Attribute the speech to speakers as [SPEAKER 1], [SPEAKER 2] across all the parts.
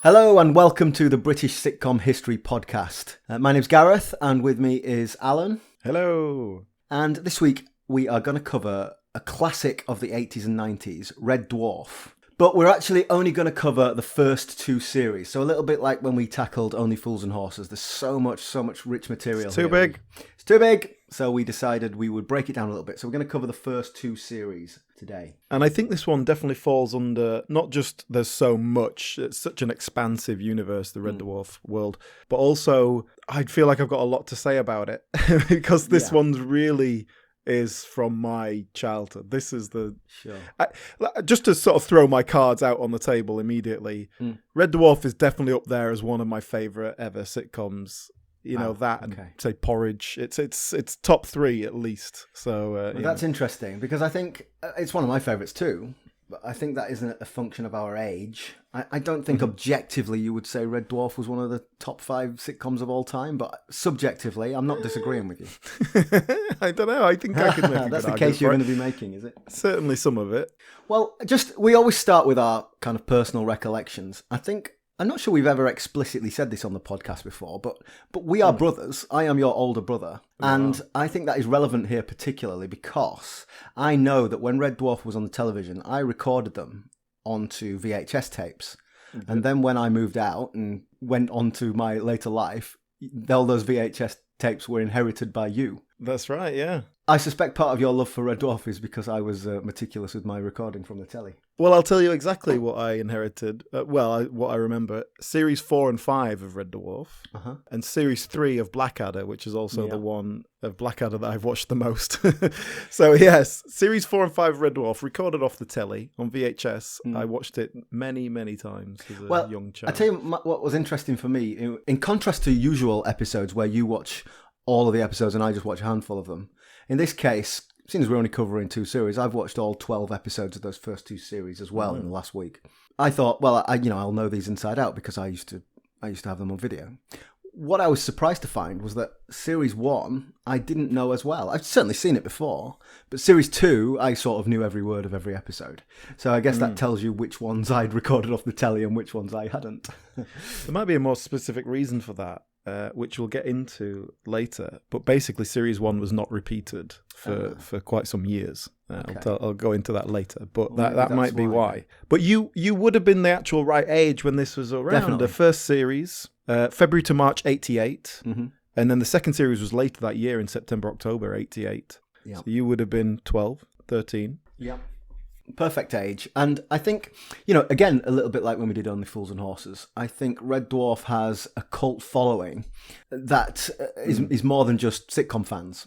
[SPEAKER 1] Hello and welcome to the British Sitcom History Podcast. My name's Gareth and with me is Alan.
[SPEAKER 2] Hello.
[SPEAKER 1] And this week we are going to cover a classic of the 80s and 90s, Red Dwarf. But we're actually only going to cover the first two series. So a little bit like when we tackled Only Fools and Horses. There's so much rich material.
[SPEAKER 2] It's too big.
[SPEAKER 1] It's too big. So we decided we would break it down a little bit. So we're going to cover the first two series today.
[SPEAKER 2] And I think this one definitely falls under, not just there's so much, it's such an expansive universe, the Red Dwarf world, but also I feel like I've got a lot to say about it because this one's really is from my childhood. This is the...
[SPEAKER 1] Sure.
[SPEAKER 2] Just to sort of throw my cards out on the table immediately, Red Dwarf is definitely up there as one of my favourite ever sitcoms. You know, and say Porridge. It's top three at least. So
[SPEAKER 1] that's interesting because I think it's one of my favourites too. But I think that isn't a function of our age. I don't think objectively you would say Red Dwarf was one of the top 5 sitcoms of all time, but subjectively, I'm not disagreeing with you.
[SPEAKER 2] I don't know. I think I can make a
[SPEAKER 1] That's
[SPEAKER 2] good
[SPEAKER 1] the case you're
[SPEAKER 2] argument
[SPEAKER 1] going to be making, is it?
[SPEAKER 2] Certainly some of it.
[SPEAKER 1] Well, we always start with our kind of personal recollections. I'm not sure we've ever explicitly said this on the podcast before, but we are brothers. I am your older brother. And I think that is relevant here particularly because I know that when Red Dwarf was on the television, I recorded them onto VHS tapes. Mm-hmm. And then when I moved out and went on to my later life, all those VHS tapes were inherited by you.
[SPEAKER 2] That's right, yeah.
[SPEAKER 1] I suspect part of your love for Red Dwarf is because I was meticulous with my recording from the telly.
[SPEAKER 2] Well, I'll tell you exactly what I inherited. What I remember. Series 4 and 5 of Red Dwarf. Uh-huh. And Series 3 of Blackadder, which is also the one of Blackadder that I've watched the most. So, yes, Series 4 and 5 of Red Dwarf, recorded off the telly on VHS. I watched it many, many times as a young child.
[SPEAKER 1] I'll tell you what was interesting for me. In contrast to usual episodes where you watch all of the episodes and I just watch a handful of them, in this case, since we're only covering 2 series, I've watched all 12 episodes of those first 2 series as well in the last week. I thought, well, I'll know these inside out because I used to have them on video. What I was surprised to find was that Series 1 I didn't know as well. I've certainly seen it before, but Series 2 I sort of knew every word of every episode. So I guess that tells you which ones I'd recorded off the telly and which ones I hadn't.
[SPEAKER 2] There might be a more specific reason for that. Which we'll get into later. But basically, Series 1 was not repeated for quite some years. I'll go into that later. But that might be why. But you would have been the actual right age when this was around.
[SPEAKER 1] Definitely.
[SPEAKER 2] The first series, February to March 88. Mm-hmm. And then the second series was later that year in September, October 88. Yeah. So you would have been 12, 13.
[SPEAKER 1] Yeah. Perfect age. And I think, again, a little bit like when we did Only Fools and Horses, I think Red Dwarf has a cult following that is more than just sitcom fans.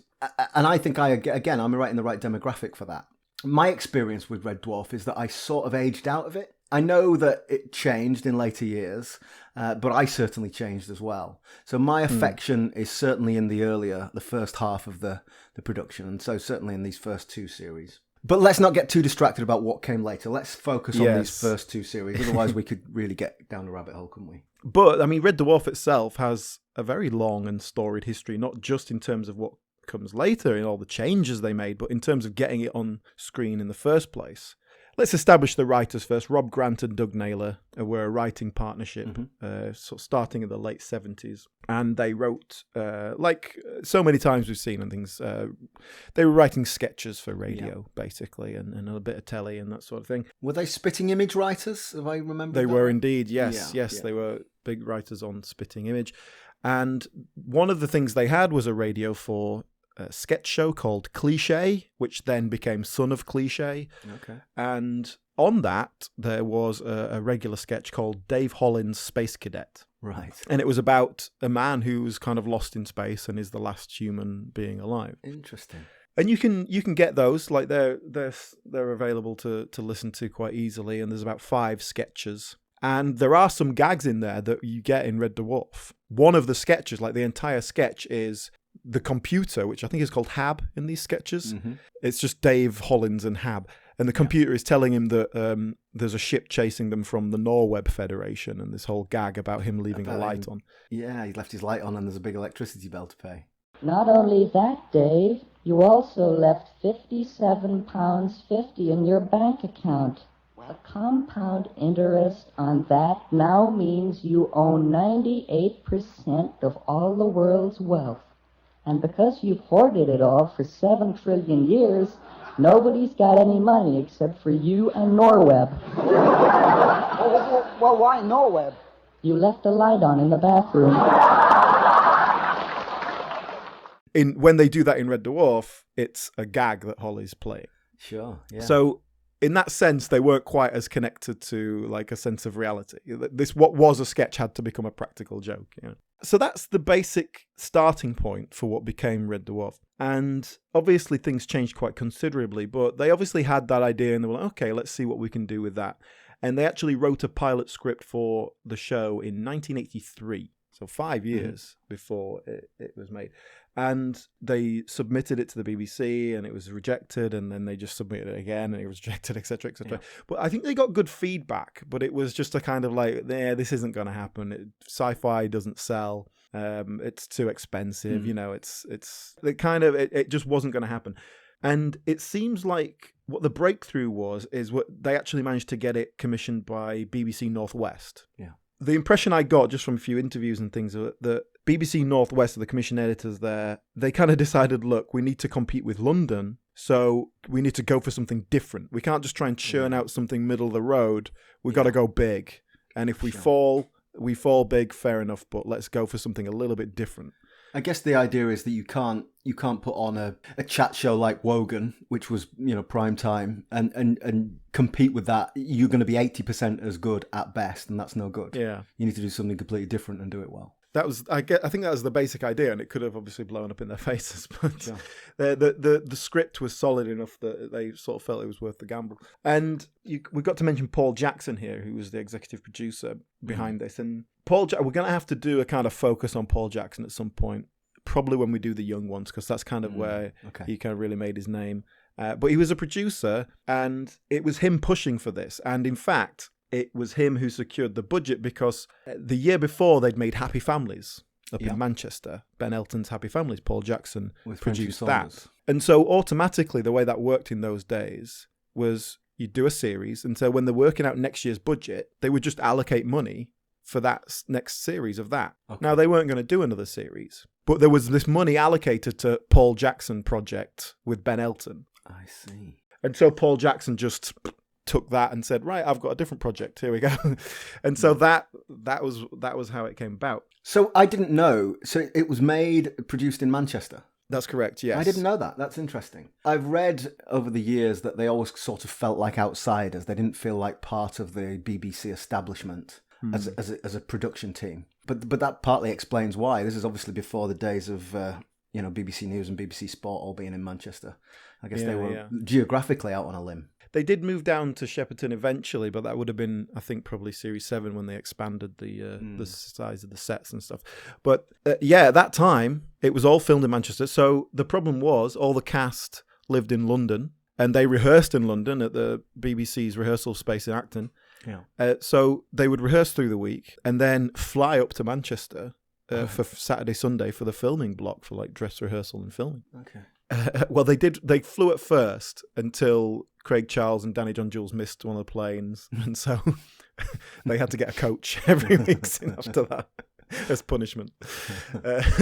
[SPEAKER 1] And I think I'm right in the right demographic for that. My experience with Red Dwarf is that I sort of aged out of it. I know that it changed in later years, but I certainly changed as well. So my affection is certainly in the first half of the production, and so certainly in these first 2 series. But let's not get too distracted about what came later. Let's focus on these first 2 series. Otherwise, we could really get down the rabbit hole, couldn't we?
[SPEAKER 2] But, I mean, Red Dwarf itself has a very long and storied history, not just in terms of what comes later in all the changes they made, but in terms of getting it on screen in the first place. Let's establish the writers first. Rob Grant and Doug Naylor were a writing partnership, sort of starting in the late 70s. And they wrote, like so many times we've seen and things, they were writing sketches for radio, basically, and a bit of telly and that sort of thing.
[SPEAKER 1] Were they Spitting Image writers, if I remember?
[SPEAKER 2] They were indeed, yes. They were big writers on Spitting Image. And one of the things they had was a Radio 4 sketch show called Cliché, which then became Son of Cliché. Okay. And on that, there was a regular sketch called Dave Holland's Space Cadet.
[SPEAKER 1] Right.
[SPEAKER 2] And it was about a man who was kind of lost in space and is the last human being alive.
[SPEAKER 1] Interesting.
[SPEAKER 2] And you can get those, like they're available to listen to quite easily, and there's about 5 sketches. And there are some gags in there that you get in Red Dwarf. One of the sketches, like the entire sketch, is the computer, which I think is called Hab in these sketches. Mm-hmm. It's just Dave Hollins and Hab. And the computer is telling him that there's a ship chasing them from the Norweb Federation, and this whole gag about him leaving a light on.
[SPEAKER 1] Yeah, he left his light on and there's a big electricity bill to pay.
[SPEAKER 3] Not only that, Dave, you also left £57.50 in your bank account. The compound interest on that now means you own 98% of all the world's wealth. And because you've hoarded it all for 7 trillion years, nobody's got any money except for you and Norweb.
[SPEAKER 4] Well, why Norweb?
[SPEAKER 3] You left the light on in the bathroom.
[SPEAKER 2] When they do that in Red Dwarf, it's a gag that Holly's playing.
[SPEAKER 1] Sure, yeah.
[SPEAKER 2] So in that sense, they weren't quite as connected to like a sense of reality. What was a sketch had to become a practical joke. You know? So that's the basic starting point for what became Red Dwarf. And obviously things changed quite considerably, but they obviously had that idea and they were like, okay, let's see what we can do with that. And they actually wrote a pilot script for the show in 1983. So 5 years before it was made. And they submitted it to the BBC and it was rejected, and then they just submitted it again and it was rejected, etc., etc. Yeah. But I think they got good feedback, but it was just a kind of like, this isn't going to happen. Sci-fi doesn't sell. It's too expensive. You know, it just wasn't going to happen. And it seems like what the breakthrough is what they actually managed to get it commissioned by BBC Northwest.
[SPEAKER 1] Yeah.
[SPEAKER 2] The impression I got just from a few interviews and things that BBC Northwest, the commission editors there, they kind of decided, look, we need to compete with London, so we need to go for something different. We can't just try and churn out something middle of the road. We've got to go big. And if we fall big, fair enough, but let's go for something a little bit different.
[SPEAKER 1] I guess the idea is that you can't put on a chat show like Wogan, which was, prime time, and compete with that. You're going to be 80% as good at best, and that's no good.
[SPEAKER 2] Yeah,
[SPEAKER 1] you need to do something completely different and do it well.
[SPEAKER 2] I think that was the basic idea, and it could have obviously blown up in their faces, but the script was solid enough that they sort of felt it was worth the gamble. And we got to mention Paul Jackson here, who was the executive producer behind this. And we're going to have to do a kind of focus on Paul Jackson at some point, probably when we do the young ones, because that's kind of where he kind of really made his name. But he was a producer, and it was him pushing for this. And in fact, it was him who secured the budget, because the year before they'd made Happy Families up in Manchester. Ben Elton's Happy Families. Paul Jackson produced that. And so automatically the way that worked in those days was you'd do a series, and so when they're working out next year's budget, they would just allocate money for that next series of that. Okay. Now, they weren't going to do another series, but there was this money allocated to Paul Jackson project with Ben Elton.
[SPEAKER 1] I see.
[SPEAKER 2] And so Paul Jackson just took that and said, right, I've got a different project. Here we go. And so that was how it came about.
[SPEAKER 1] So I didn't know. So it was produced in Manchester.
[SPEAKER 2] That's correct, yes.
[SPEAKER 1] I didn't know that. That's interesting. I've read over the years that they always sort of felt like outsiders. They didn't feel like part of the BBC establishment as a production team. But that partly explains why. This is obviously before the days of BBC News and BBC Sport all being in Manchester. I guess they were geographically out on a limb.
[SPEAKER 2] They did move down to Shepperton eventually, but that would have been, I think, probably Series 7 when they expanded the size of the sets and stuff. But at that time, it was all filmed in Manchester. So the problem was all the cast lived in London, and they rehearsed in London at the BBC's rehearsal space in Acton. Yeah. So they would rehearse through the week and then fly up to Manchester for Saturday, Sunday for the filming block for like dress rehearsal and filming.
[SPEAKER 1] Okay.
[SPEAKER 2] Well, they flew at first until Craig Charles and Danny John Jules missed one of the planes, and so they had to get a coach every week after that as punishment.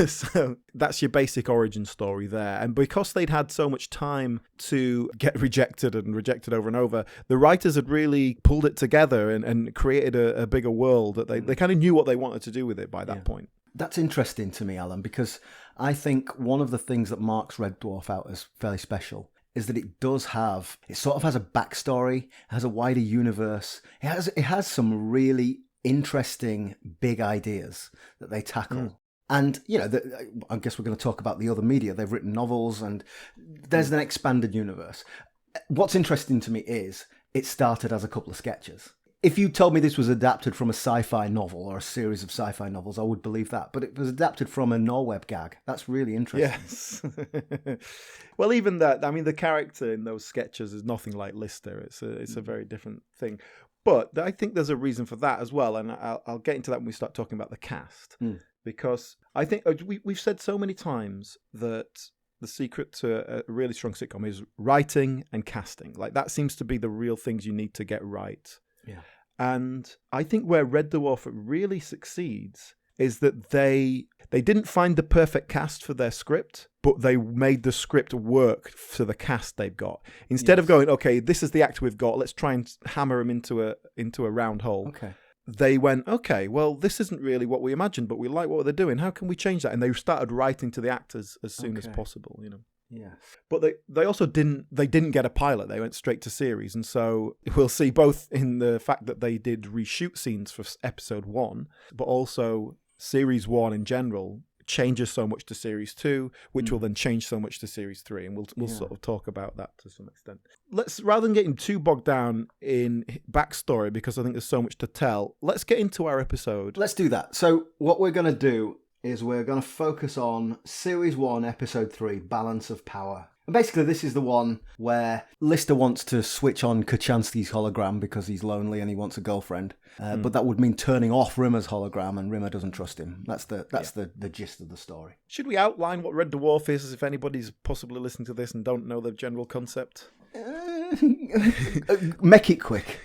[SPEAKER 2] So that's your basic origin story there. And because they'd had so much time to get rejected over and over, the writers had really pulled it together and created a bigger world that they kind of knew what they wanted to do with it by that point.
[SPEAKER 1] That's interesting to me, Alan, because I think one of the things that marks Red Dwarf out as fairly special is that it sort of has a backstory, it has a wider universe, it has some really interesting big ideas that they tackle. And, I guess we're going to talk about the other media. They've written novels and there's an expanded universe. What's interesting to me is it started as a couple of sketches. if you told me this was adapted from a sci-fi novel or a series of sci-fi novels, I would believe that. But it was adapted from a Norweb gag. That's really interesting.
[SPEAKER 2] Yes. Well, even that, I mean, the character in those sketches is nothing like Lister. It's a very different thing. But I think there's a reason for that as well. And I'll get into that when we start talking about the cast. Because I think we've said so many times that the secret to a really strong sitcom is writing and casting. Like, that seems to be the real things you need to get right.
[SPEAKER 1] Yeah.
[SPEAKER 2] And I think where Red Dwarf really succeeds is that they didn't find the perfect cast for their script, but they made the script work for the cast they've got. Instead of going, okay, this is the actor we've got, let's try and hammer him into a round hole.
[SPEAKER 1] Okay.
[SPEAKER 2] They went, okay, well, this isn't really what we imagined, but we like what they're doing. How can we change that? And they started writing to the actors as soon as possible, you know.
[SPEAKER 1] Yeah.
[SPEAKER 2] But they also didn't get a pilot. They went straight to series. And so we'll see both in the fact that they did reshoot scenes for episode 1, but also series 1 in general changes so much to series 2, which will then change so much to series 3, and we'll sort of talk about that to some extent. Let's, rather than getting too bogged down in backstory, because I think there's so much to tell, let's get into our episode.
[SPEAKER 1] Let's do that. So what we're going to do is we're going to focus on series 1, episode 3, Balance of Power. And basically, this is the one where Lister wants to switch on Kachansky's hologram because he's lonely and he wants a girlfriend. But that would mean turning off Rimmer's hologram, and Rimmer doesn't trust him. That's the gist of the story.
[SPEAKER 2] Should we outline what Red Dwarf is, if anybody's possibly listening to this and don't know the general concept?
[SPEAKER 1] Make it quick.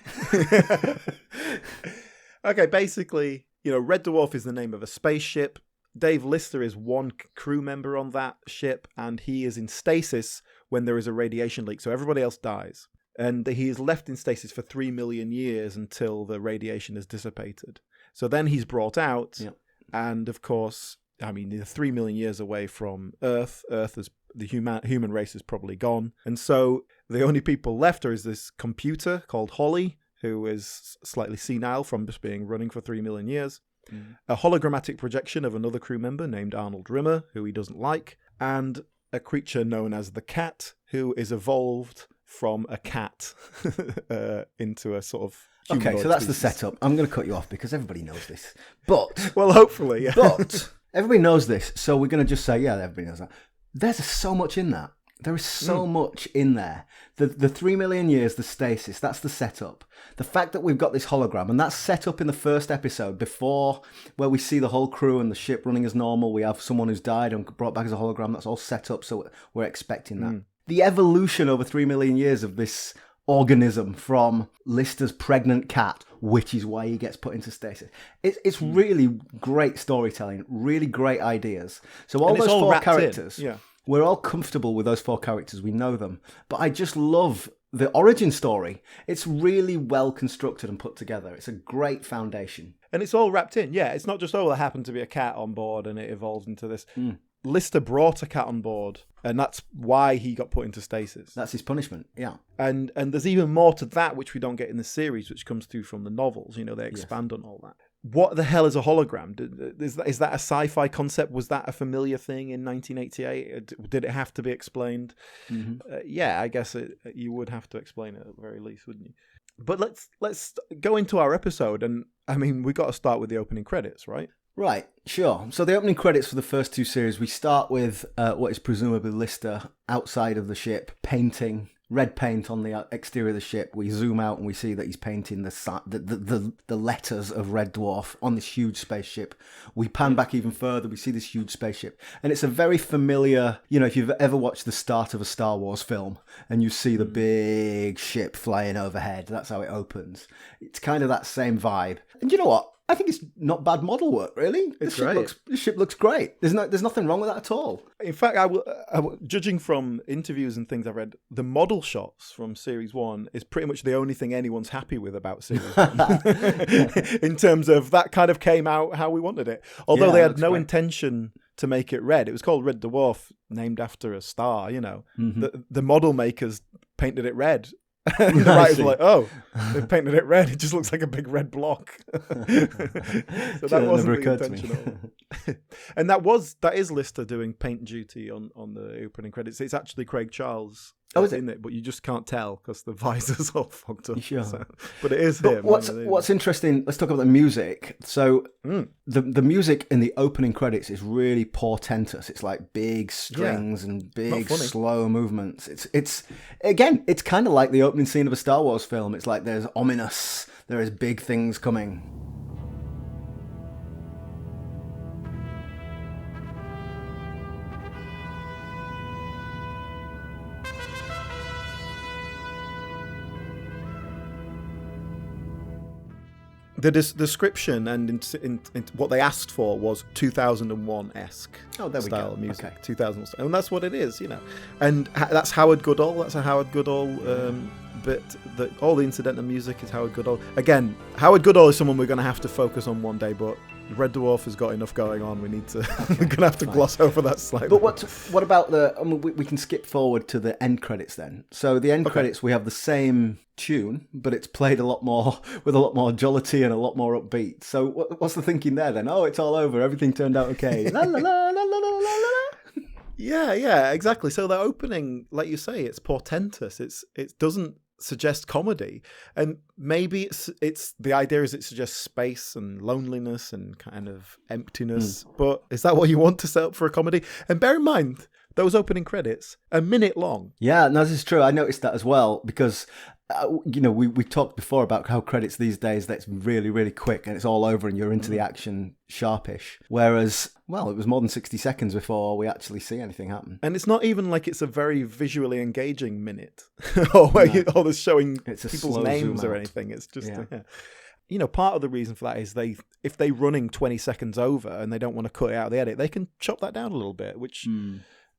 [SPEAKER 2] Okay, basically, Red Dwarf is the name of a spaceship. Dave Lister is one crew member on that ship, and he is in stasis when there is a radiation leak, so everybody else dies. And he is left in stasis for 3 million years until the radiation is dissipated. So then he's brought out, and of course, I mean, they're 3 million years away from Earth. The human race is probably gone. And so the only people left is this computer called Holly, who is slightly senile from just being running for 3 million years. A hologrammatic projection of another crew member named Arnold Rimmer, who he doesn't like, and a creature known as the Cat, who is evolved from a cat into a sort of humanoid
[SPEAKER 1] Okay, so that's
[SPEAKER 2] species.
[SPEAKER 1] the setup. I'm going to cut you off because everybody knows this. But
[SPEAKER 2] Well, hopefully, yeah.
[SPEAKER 1] But everybody knows this, so we're going to just say, yeah, everybody knows that. There's so much in that. There is so much in there. The 3 million years, the stasis, that's the setup. The fact that we've got this hologram, and that's set up in the first episode before, where we see the whole crew and the ship running as normal. We have someone who's died and brought back as a hologram. That's all set up, so we're expecting that. The evolution over 3 million years of this organism from Lister's pregnant cat, which is why he gets put into stasis. It's really great storytelling, really great ideas. So all those
[SPEAKER 2] all
[SPEAKER 1] 4
[SPEAKER 2] wrapped in.
[SPEAKER 1] characters...
[SPEAKER 2] Yeah.
[SPEAKER 1] We're all comfortable with those 4 characters. We know them. But I just love the origin story. It's really well constructed and put together. It's a great foundation.
[SPEAKER 2] And it's all wrapped in. Yeah, it's not just, there happened to be a cat on board and it evolved into this. Lister brought a cat on board, and that's why he got put into stasis.
[SPEAKER 1] That's his punishment, yeah.
[SPEAKER 2] And there's even more to that, which we don't get in the series, which comes through from the novels. They expand on all that. What the hell is a hologram? Is that a sci-fi concept? Was that a familiar thing in 1988? Did it have to be explained? Yeah, I guess you would have to explain it at the very least, wouldn't you? But let's go into our episode, and I mean, we got to start with the opening credits, right?
[SPEAKER 1] Right, sure. So the opening credits for the first 2 series, we start with what is presumably Lister outside of the ship, painting red paint on the exterior of the ship. We zoom out and we see that he's painting the letters of Red Dwarf on this huge spaceship. We pan back even further, we see this huge spaceship. And it's a very familiar, if you've ever watched the start of a Star Wars film and you see the big ship flying overhead, that's how it opens. It's kind of that same vibe. And you know what? I think it's not bad model work, really.
[SPEAKER 2] It's great.
[SPEAKER 1] The ship looks great. There's nothing wrong with that at all.
[SPEAKER 2] In fact, judging from interviews and things I've read, the model shots from Series 1 is pretty much the only thing anyone's happy with about Series 1. In terms of that kind of came out how we wanted it. Although they had no intention to make it red. It was called Red Dwarf, named after a star, The model makers painted it red. And the writers were like, they painted it red. It just looks like a big red block. So that wasn't the intention. And that is Lister doing paint duty on the opening credits. It's actually Craig Charles
[SPEAKER 1] Oh, is it?
[SPEAKER 2] in it, but you just can't tell because the visor's all fogged up.
[SPEAKER 1] Sure.
[SPEAKER 2] So, but it is
[SPEAKER 1] But
[SPEAKER 2] him.
[SPEAKER 1] what's interesting, let's talk about the music. So the music in the opening credits is really portentous. It's like big strings and big slow movements. It's again, it's kind of like the opening scene of a Star Wars film. It's like there's ominous, there is big things coming.
[SPEAKER 2] The description and in what they asked for was 2001-esque style music. Okay. 2000, and that's what it is, you know. And that's Howard Goodall. That's a Howard Goodall bit. All the incidental music is Howard Goodall. Again, Howard Goodall is someone we're going to have to focus on one day, but Red Dwarf has got enough going on. We need to. We're going to have to gloss over that slightly.
[SPEAKER 1] But what about the? I mean, we can skip forward to the end credits then. So the end credits, we have the same tune, but it's played a lot more with a lot more jollity and a lot more upbeat. So what's the thinking there then? Oh, it's all over. Everything turned out okay. La la la la la la la.
[SPEAKER 2] Yeah, exactly. So the opening, like you say, it's portentous. It doesn't suggest comedy, and maybe it's the idea is it suggests space and loneliness and kind of emptiness. But is that what you want to set up for a comedy? And bear in mind, those opening credits, a minute long.
[SPEAKER 1] Yeah, no, this is true. I noticed that as well because we talked before about how credits these days, that's really, really quick and it's all over and you're into the action sharpish. Whereas, well, it was more than 60 seconds before we actually see anything happen.
[SPEAKER 2] And it's not even like it's a very visually engaging minute or they're showing people's names or anything. It's just, part of the reason for that is if they're running 20 seconds over and they don't want to cut it out of the edit, they can chop that down a little bit, which...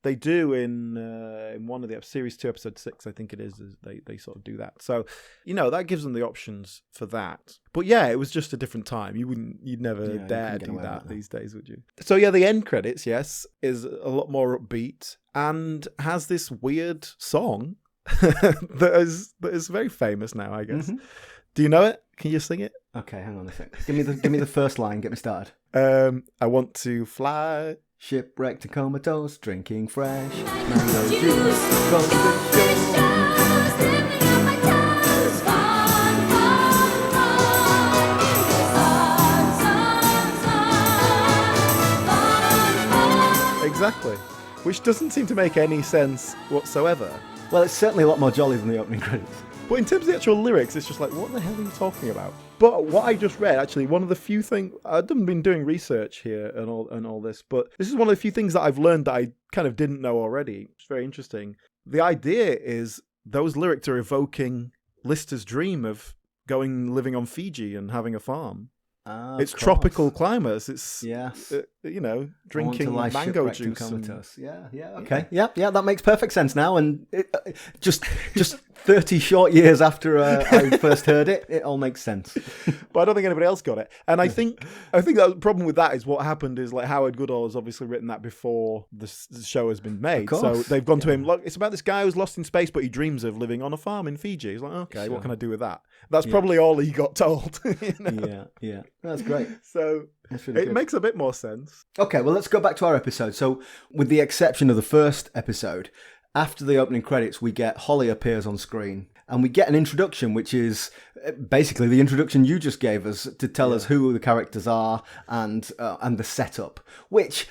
[SPEAKER 2] They do in one of the series 2, episode 6, I think it is they sort of do that. So, that gives them the options for that. But yeah, it was just a different time. You'd never dare do that these days, would you? So yeah, the end credits, yes, is a lot more upbeat and has this weird song that is very famous now, I guess. Mm-hmm. Do you know it? Can you sing it?
[SPEAKER 1] Okay, hang on a sec. Give me the first line. Get me started.
[SPEAKER 2] I want to fly.
[SPEAKER 1] Shipwrecked and comatose, drinking fresh mango juice, going to the
[SPEAKER 2] Exactly. Which doesn't seem to make any sense whatsoever.
[SPEAKER 1] Well, it's certainly a lot more jolly than the opening credits.
[SPEAKER 2] But in terms of the actual lyrics, it's just like, what the hell are you talking about? But what I just read, actually, one of the few things... I've been doing research here and all this, but this is one of the few things that I've learned that I kind of didn't know already. It's very interesting. The idea is those lyrics are evoking Lister's dream of living on Fiji and having a farm. It's tropical climates. It's drinking mango juice.
[SPEAKER 1] Okay. Yeah. That makes perfect sense now. And just 30 short years after I first heard it, it all makes sense.
[SPEAKER 2] But I don't think anybody else got it. And I think that the problem with that is what happened is like Howard Goodall has obviously written that before the show has been made. So they've gone to him. Look, it's about this guy who's lost in space, but he dreams of living on a farm in Fiji. He's like, okay, what can I do with that? That's probably all he got told.
[SPEAKER 1] Yeah. That's great.
[SPEAKER 2] So it makes a bit more sense.
[SPEAKER 1] Okay, well, let's go back to our episode. So with the exception of the first episode, after the opening credits, we get Holly appears on screen and we get an introduction, which is basically the introduction you just gave us to tell us who the characters are and the setup, which...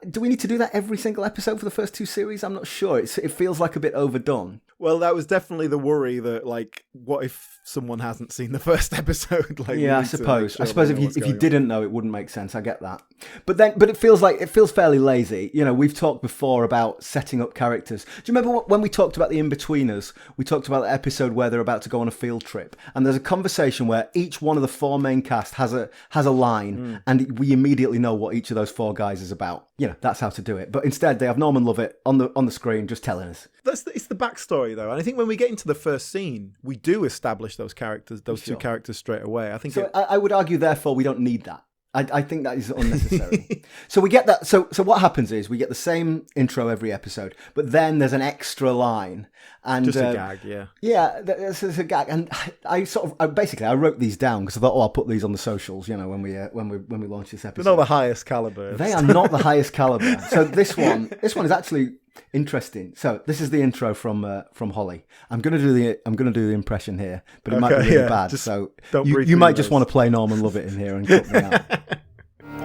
[SPEAKER 1] do we need to do that every single episode for the first 2 series? I'm not sure. It feels like a bit overdone.
[SPEAKER 2] Well, that was definitely the worry that, like, what if someone hasn't seen the first episode? Like,
[SPEAKER 1] yeah, I suppose. I suppose if you didn't know, it wouldn't make sense. I get that. But it feels fairly lazy. We've talked before about setting up characters. Do you remember when we talked about the In-Betweeners? We talked about the episode where they're about to go on a field trip, and there's a conversation where each one of the 4 main cast has a line, and we immediately know what each of those 4 guys is about. That's how to do it. But instead, they have Norman Lovett on the screen just telling us.
[SPEAKER 2] It's the backstory, though. And I think when we get into the first scene, we do establish those characters, those 2 characters straight away. I think.
[SPEAKER 1] I would argue, therefore, we don't need that. I think that is unnecessary. So we get that. So what happens is we get the same intro every episode, but then there's an extra line. And
[SPEAKER 2] just a gag, yeah.
[SPEAKER 1] Yeah, there's a gag. And I wrote these down because I thought, I'll put these on the socials, when we launch this episode.
[SPEAKER 2] They're not the highest caliber.
[SPEAKER 1] They are not the highest caliber. So this one is actually Interesting. So this is the intro from Holly. I'm gonna do the impression here, but it might be really bad. So you might just want to play Norman Lovett in here and cut me out.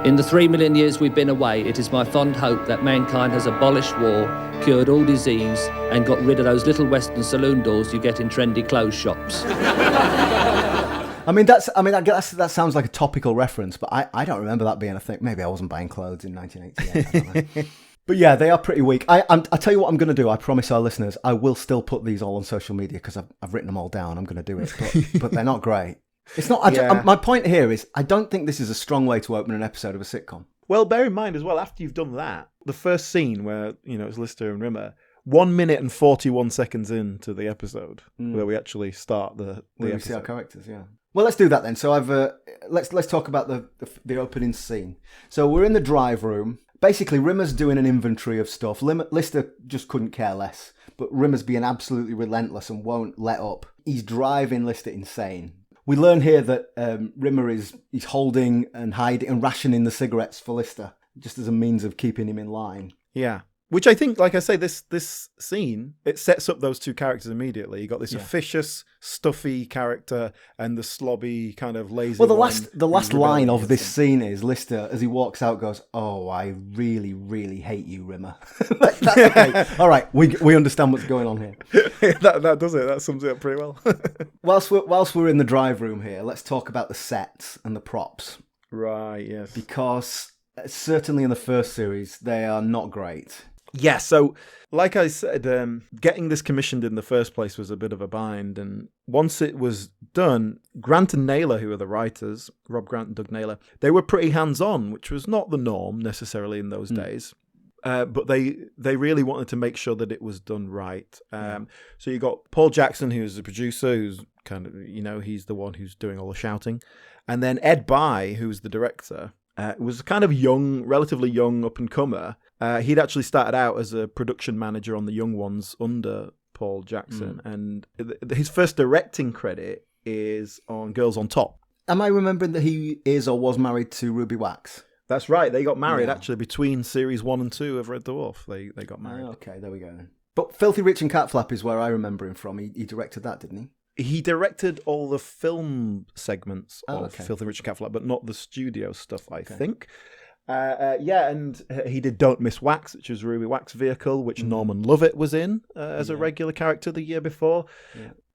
[SPEAKER 4] In the 3 million years we've been away, it is my fond hope that mankind has abolished war, cured all disease, and got rid of those little Western saloon doors you get in trendy clothes shops.
[SPEAKER 1] That sounds like a topical reference, but I don't remember that being a thing. Maybe I wasn't buying clothes in 1988. I don't know. But yeah, they are pretty weak. I'll tell you what I'm going to do. I promise our listeners, I will still put these all on social media because I've written them all down. I'm going to do it, but they're not great. It's not. My point here is, I don't think this is a strong way to open an episode of a sitcom.
[SPEAKER 2] Well, bear in mind as well, after you've done that, the first scene where it's Lister and Rimmer, 1 minute and 41 seconds into the episode, where we actually start the episode.
[SPEAKER 1] We see our characters. Yeah. Well, let's do that then. So let's talk about the opening scene. So we're in the drive room. Basically, Rimmer's doing an inventory of stuff. Lister just couldn't care less, but Rimmer's being absolutely relentless and won't let up. He's driving Lister insane. We learn here that Rimmer he's holding and hiding and rationing the cigarettes for Lister, just as a means of keeping him in line.
[SPEAKER 2] Yeah. Which I think, like I say, this scene, it sets up those two characters immediately. You got this officious, stuffy character and the slobby kind of lazy.
[SPEAKER 1] Well, the last line of this scene is Lister, as he walks out, goes, "Oh, I really, really hate you, Rimmer." That's okay. All right, we understand what's going on here.
[SPEAKER 2] that does it. That sums it up pretty well.
[SPEAKER 1] whilst we're in the drive room here, let's talk about the sets and the props.
[SPEAKER 2] Right. Yes.
[SPEAKER 1] Because certainly in the first series, they are not great.
[SPEAKER 2] Yeah, so like I said, getting this commissioned in the first place was a bit of a bind. And once it was done, Grant and Naylor, who are the writers, Rob Grant and Doug Naylor, they were pretty hands-on, which was not the norm necessarily in those days. But they really wanted to make sure that it was done right. So you got Paul Jackson, who's the producer, who's kind of, he's the one who's doing all the shouting. And then Ed Bye, who's the director, was kind of young, relatively young up-and-comer. He'd actually started out as a production manager on The Young Ones under Paul Jackson. And his first directing credit is on Girls on Top.
[SPEAKER 1] Am I remembering that he is or was married to Ruby Wax?
[SPEAKER 2] That's right. They got married, actually, between Series 1 and 2 of Red Dwarf. They got married.
[SPEAKER 1] Okay, there we go then. But Filthy Rich and Cat Flap is where I remember him from. He directed that, didn't he?
[SPEAKER 2] He directed all the film segments of Filthy Rich and Cat Flap, but not the studio stuff, I think. And he did Don't Miss Wax, which was Ruby Wax vehicle, which Norman Lovett was in as a regular character the year before.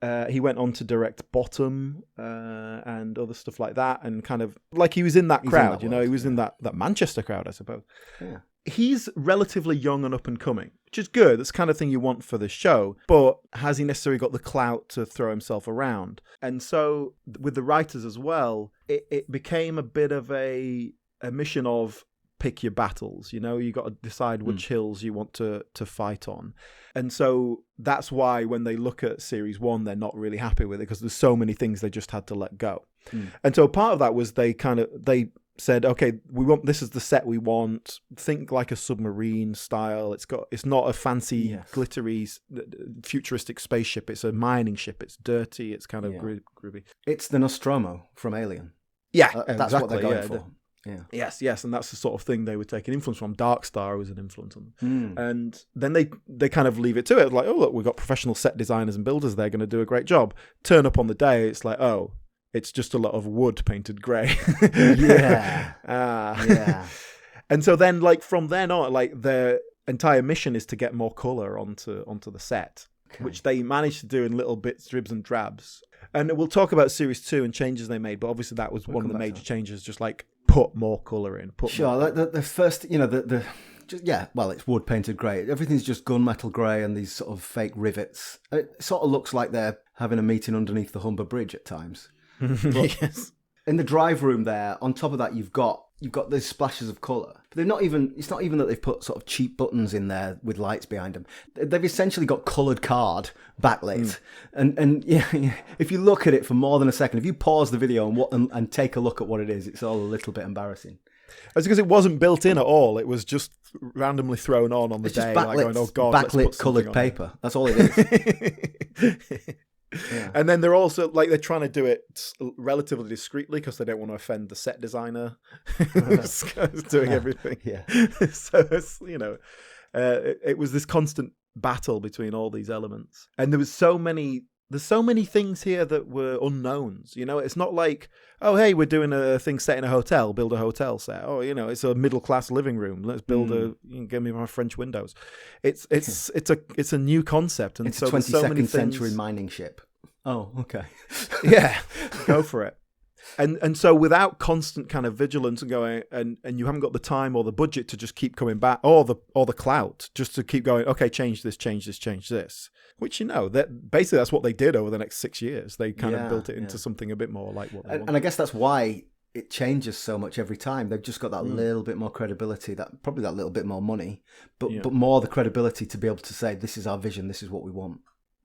[SPEAKER 2] Yeah. He went on to direct Bottom and other stuff like that, and kind of like he was in that crowd, he was in that Manchester crowd, I suppose. Yeah. He's relatively young and up and coming, which is good. That's the kind of thing you want for the show. But has he necessarily got the clout to throw himself around? And so with the writers as well, it became a bit of a mission of pick your battles. You got to decide which hills you want to fight on. And so that's why when they look at Series 1, they're not really happy with it because there's so many things they just had to let go. And so part of that was they said, okay, this is the set we want. Think like a submarine style. It's not a fancy, glittery, futuristic spaceship. It's a mining ship. It's dirty. It's kind of groovy.
[SPEAKER 1] It's the Nostromo from Alien.
[SPEAKER 2] Yeah,
[SPEAKER 1] that's
[SPEAKER 2] exactly,
[SPEAKER 1] what they're going for.
[SPEAKER 2] Yeah. Yes, and that's the sort of thing they were taking influence from. Dark Star was an influence on them. And then they kind of leave it to it. Like, oh, look, we've got professional set designers and builders. They're going to do a great job. Turn up on the day, it's like, oh, it's just a lot of wood painted grey.
[SPEAKER 1] Yeah.
[SPEAKER 2] And so then, like, from then on, like, their entire mission is to get more colour onto the set, which they managed to do in little bits, dribs and drabs. And we'll talk about Series 2 and changes they made, but obviously that was one of the major changes, just like put more colour in.
[SPEAKER 1] The first, it's wood painted grey. Everything's just gunmetal grey and these sort of fake rivets. It sort of looks like they're having a meeting underneath the Humber Bridge at times.
[SPEAKER 2] Yes.
[SPEAKER 1] In the drive room there, on top of that, you've got these splashes of colour. But it's not even that they've put sort of cheap buttons in there with lights behind them. They've essentially got coloured card backlit. And if you look at it for more than a second, if you pause the video and take a look at what it is, it's all a little bit embarrassing.
[SPEAKER 2] It's because it wasn't built in at all. It was just randomly thrown on the day.
[SPEAKER 1] Just backlit coloured paper. That's all it is. Yeah.
[SPEAKER 2] And then they're also they're trying to do it relatively discreetly because they don't want to offend the set designer who's doing everything.
[SPEAKER 1] Yeah.
[SPEAKER 2] So it's It was this constant battle between all these elements, and there's so many things here that were unknowns. It's not like, oh, hey, we're doing a thing set in a hotel, build a hotel set. Oh, it's a middle class living room. Let's build give me my French windows. It's a new concept, and
[SPEAKER 1] it's
[SPEAKER 2] so
[SPEAKER 1] a 22nd century mining ship. Oh, okay.
[SPEAKER 2] Yeah, go for it. And so without constant kind of vigilance and going, and you haven't got the time or the budget to just keep coming back, or the clout just to keep going, okay, change this, which that basically that's what they did over the next 6 years. They kind of built it into something a bit more like what they wanted.
[SPEAKER 1] And I guess that's why it changes so much every time. They've just got that little bit more credibility, probably that little bit more money, but more the credibility to be able to say, this is our vision, this is what we want.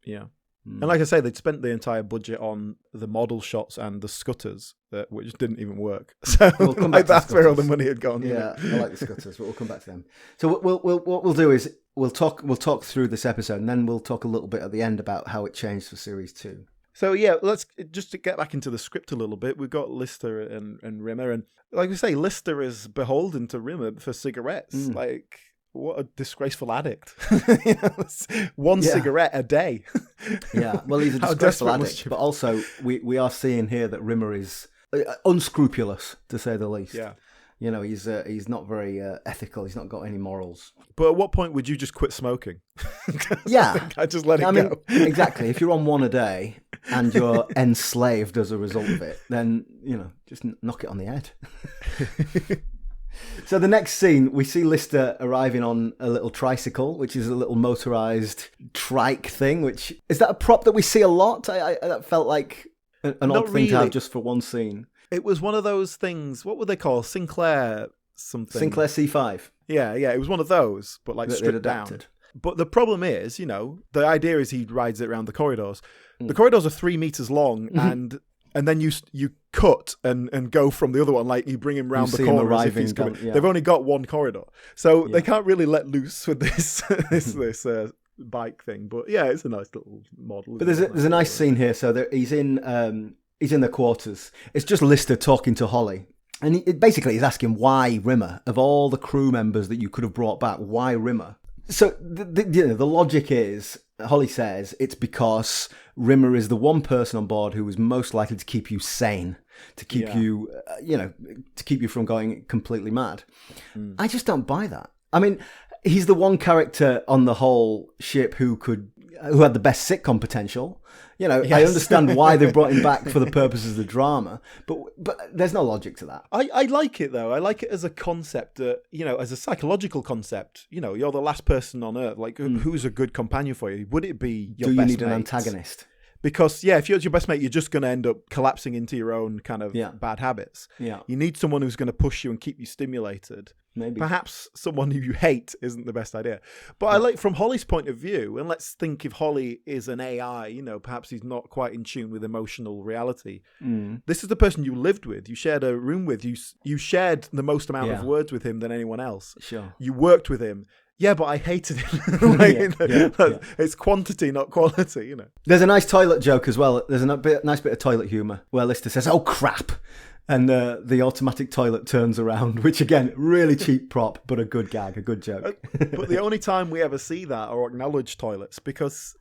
[SPEAKER 2] Yeah. And like I say, they'd spent the entire budget on the model shots and the scutters, which didn't even work. So that's where all the money had gone.
[SPEAKER 1] Yeah, I like the scutters, but we'll come back to them. So what we'll do is we'll talk through this episode, and then we'll talk a little bit at the end about how it changed for series 2.
[SPEAKER 2] So yeah, let's just to get back into the script a little bit. We've got Lister and Rimmer, and like we say, Lister is beholden to Rimmer for cigarettes. Like, what a disgraceful addict. One cigarette a day.
[SPEAKER 1] Yeah, well, he's a disgraceful addict, but also we are seeing here that Rimmer is unscrupulous, to say the least.
[SPEAKER 2] Yeah.
[SPEAKER 1] He's not very ethical. He's not got any morals.
[SPEAKER 2] But at what point would you just quit smoking?
[SPEAKER 1] Yeah.
[SPEAKER 2] I just let it go.
[SPEAKER 1] Exactly. If you're on one a day and you're enslaved as a result of it, then, just knock it on the head. So the next scene, we see Lister arriving on a little tricycle, which is a little motorised trike thing, which... Is that a prop that we see a lot? That felt like an odd thing to have just for one scene.
[SPEAKER 2] It was one of those things, what would they call? Sinclair something?
[SPEAKER 1] Sinclair C5.
[SPEAKER 2] Yeah, it was one of those, but like stripped down. But the problem is, the idea is he rides it around the corridors. The corridors are 3 meters long, and then you cut and go from the other one, like you bring him round the corner as if he's coming. They've only got one corridor, so they can't really let loose with this this bike thing. But yeah, it's a nice little model.
[SPEAKER 1] But there's a nice scene here. So he's in the quarters. It's just Lister talking to Holly, and basically he's asking why Rimmer, of all the crew members that you could have brought back, why Rimmer? So the logic is, Holly says, it's because Rimmer is the one person on board who is most likely to keep you sane, to keep you, to keep you from going completely mad. I just don't buy that. I mean, he's the one character on the whole ship who had the best sitcom potential. Yes. I understand why they brought him back for the purposes of the drama, but there's no logic to that.
[SPEAKER 2] I like it, though. I like it as a concept, as a psychological concept. You're the last person on Earth. Like, who's a good companion for you? Would it be your best mate? Do you need an
[SPEAKER 1] antagonist?
[SPEAKER 2] Because, if you're your best mate, you're just going to end up collapsing into your own kind of bad habits.
[SPEAKER 1] Yeah.
[SPEAKER 2] You need someone who's going to push you and keep you stimulated.
[SPEAKER 1] Maybe.
[SPEAKER 2] Perhaps someone who you hate isn't the best idea. But I like, from Holly's point of view, and let's think if Holly is an AI, perhaps he's not quite in tune with emotional reality. This is the person you lived with, you shared a room with, you shared the most amount of words with him than anyone else.
[SPEAKER 1] Sure.
[SPEAKER 2] You worked with him. Yeah, but I hated him. It's quantity, not quality,
[SPEAKER 1] There's a nice toilet joke as well. There's a nice bit of toilet humour where Lister says, "Oh, crap." And the automatic toilet turns around, which, again, really cheap prop, but a good gag, a good joke.
[SPEAKER 2] But the only time we ever see that or acknowledge toilets, because...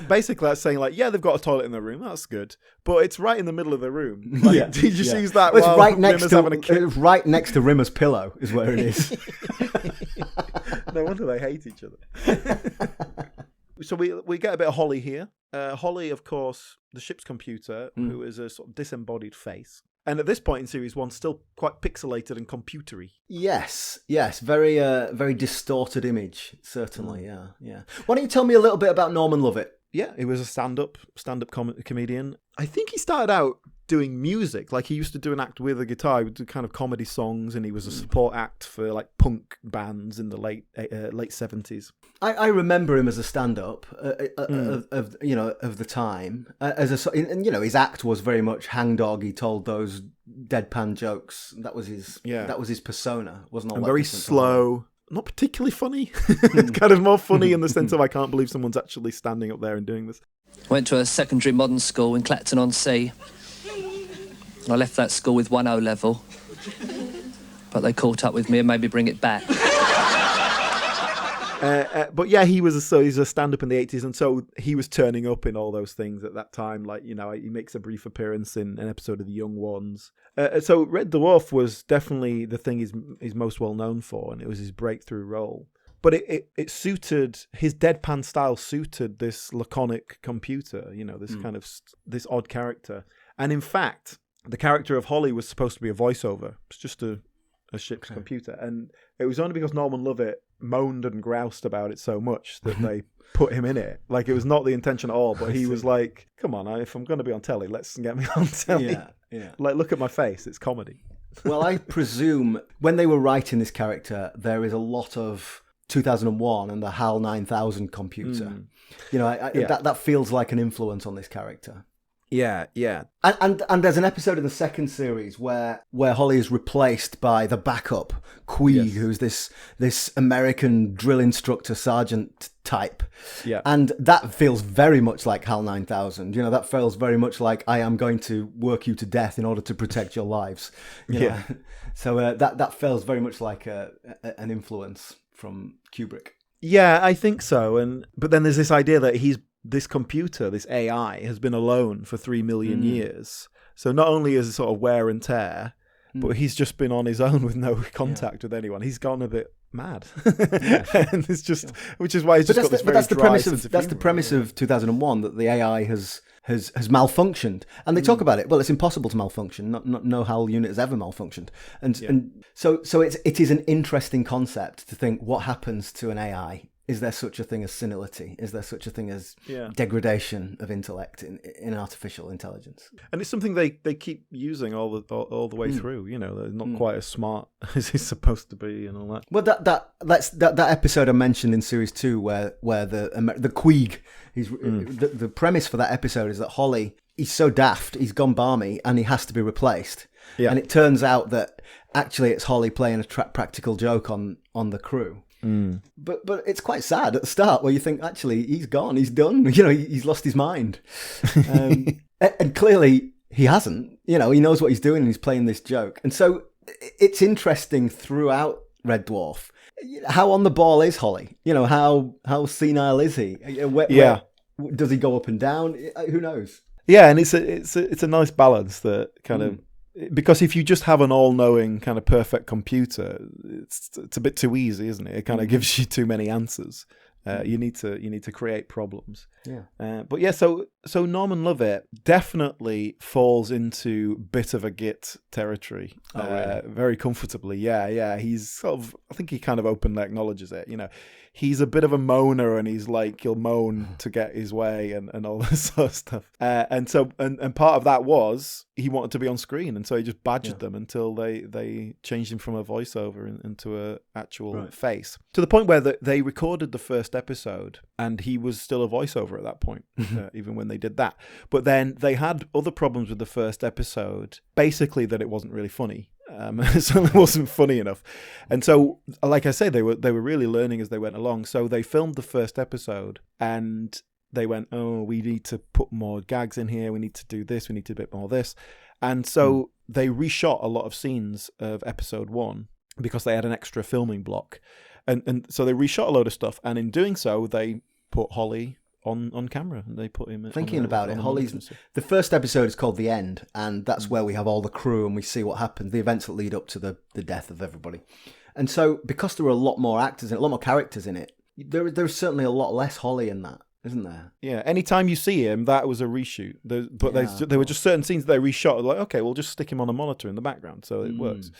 [SPEAKER 2] Basically, that's saying, they've got a toilet in their room. That's good, but it's right in the middle of the room. Did you just use that?
[SPEAKER 1] Well, it's right next to Rimmer's pillow, is where it is.
[SPEAKER 2] No wonder they hate each other. So we get a bit of Holly here. Holly, of course, the ship's computer, who is a sort of disembodied face. And at this point in Series 1, still quite pixelated and computery. Yes,
[SPEAKER 1] very very distorted image, certainly, yeah. Why don't you tell me a little bit about Norman Lovett?
[SPEAKER 2] Yeah, he was a stand-up comedian. I think he started out doing music. Like, he used to do an act with a guitar. He would do kind of comedy songs, and he was a support act for like punk bands in the late 70s.
[SPEAKER 1] I remember him as a stand-up of the time. His act was very much hangdog. He told those deadpan jokes. That was his persona. Wasn't all
[SPEAKER 2] and
[SPEAKER 1] that
[SPEAKER 2] very slow. Not particularly funny. It's kind of more funny in the sense of I can't believe someone's actually standing up there and doing this.
[SPEAKER 4] Went to a secondary modern school in Clacton-on-Sea. And I left that school with 1
[SPEAKER 2] But yeah, he's a stand-up in the 80s, and so he was turning up in all those things at that time. Like, you know, he makes a brief appearance in an episode of The Young Ones. So Red Dwarf was definitely the thing he's most well known for, and it was his breakthrough role. But it suited, his deadpan style suited this laconic computer, you know, this kind of, this odd character. And in fact, the character of Holly was supposed to be a voiceover. It's just a ship's computer. And it was only because Norman Lovett moaned and groused about it so much that they put him in it. Like, it was not the intention at all, but he was like, come on, if I'm going to be on telly, let's get me on telly.
[SPEAKER 1] Yeah.
[SPEAKER 2] Like, look at my face, it's comedy.
[SPEAKER 1] Well, I presume when they were writing this character, there is a lot of 2001 and the HAL 9000 computer. You know, that feels like an influence on this character.
[SPEAKER 2] Yeah.
[SPEAKER 1] And there's an episode in the second series where Holly is replaced by the backup, Queeg, who's this American drill instructor sergeant type.
[SPEAKER 2] Yeah.
[SPEAKER 1] And that feels very much like HAL 9000. You know, that feels very much like I am going to work you to death in order to protect your lives. You know? So that feels very much like an influence from Kubrick.
[SPEAKER 2] Yeah, I think so. But then there's this idea that this computer, this AI, has been alone for 3 million years. So not only is it sort of wear and tear, but he's just been on his own with no contact with anyone. He's gone a bit mad, and it's just, which is why he's just got this very dry sense of humor.
[SPEAKER 1] That's the premise of 2001, that the AI has malfunctioned, and they talk about it. Well, it's impossible to malfunction. No HAL unit has ever malfunctioned, and so it is an interesting concept to think what happens to an AI. Is there such a thing as senility? Is there such a thing as degradation of intellect in artificial intelligence?
[SPEAKER 2] And it's something they keep using all the way through. You know, they're not quite as smart as he's supposed to be and all that.
[SPEAKER 1] Well, that episode I mentioned in series 2 where the Queeg, the premise for that episode is that Holly, he's so daft, he's gone barmy, and he has to be replaced. Yeah. And it turns out that actually it's Holly playing a practical joke on the crew. But it's quite sad at the start where you think, actually, he's gone, he's done, you know, he's lost his mind. And clearly he hasn't, you know, he knows what he's doing and he's playing this joke. And so it's interesting throughout Red Dwarf. How on the ball is Holly? You know, how senile is he? Where, does he go up and down? Who knows?
[SPEAKER 2] Yeah, and it's a nice balance that kind of, because if you just have an all-knowing kind of perfect computer, it's a bit too easy, isn't it? It kind of gives you too many answers. You need to create problems. Yeah. But yeah, so Norman Lovett definitely falls into bit of a git territory. Really? Very comfortably. Yeah. He's sort of, I think he kind of openly acknowledges it. You know, he's a bit of a moaner, and he'll moan to get his way and all this sort of stuff. And part of that was he wanted to be on screen, and so he just badgered them until they changed him from a voiceover into a actual face. To the point where they recorded the first episode, and he was still a voiceover at that point, even when they did that. But then they had other problems with the first episode, basically that it wasn't really funny. So it wasn't funny enough. And so, like I say, they were really learning as they went along. So they filmed the first episode, and they went, oh, we need to put more gags in here. We need to do this. We need to do a bit more of this. And so they reshot a lot of scenes of episode 1 because they had an extra filming block. And so they reshot a load of stuff. And in doing so, they put Holly on camera, and they put him
[SPEAKER 1] thinking about it. Holly's the first episode is called The End, and that's where we have all the crew and we see what happens, the events that lead up to the death of everybody. And so because there were a lot more actors in it, a lot more characters in it, there's certainly a lot less Holly in that, isn't there? Yeah.
[SPEAKER 2] Anytime you see him, that was a reshoot. There were just certain scenes they reshot. Like, okay, we'll just stick him on a monitor in the background, so it works.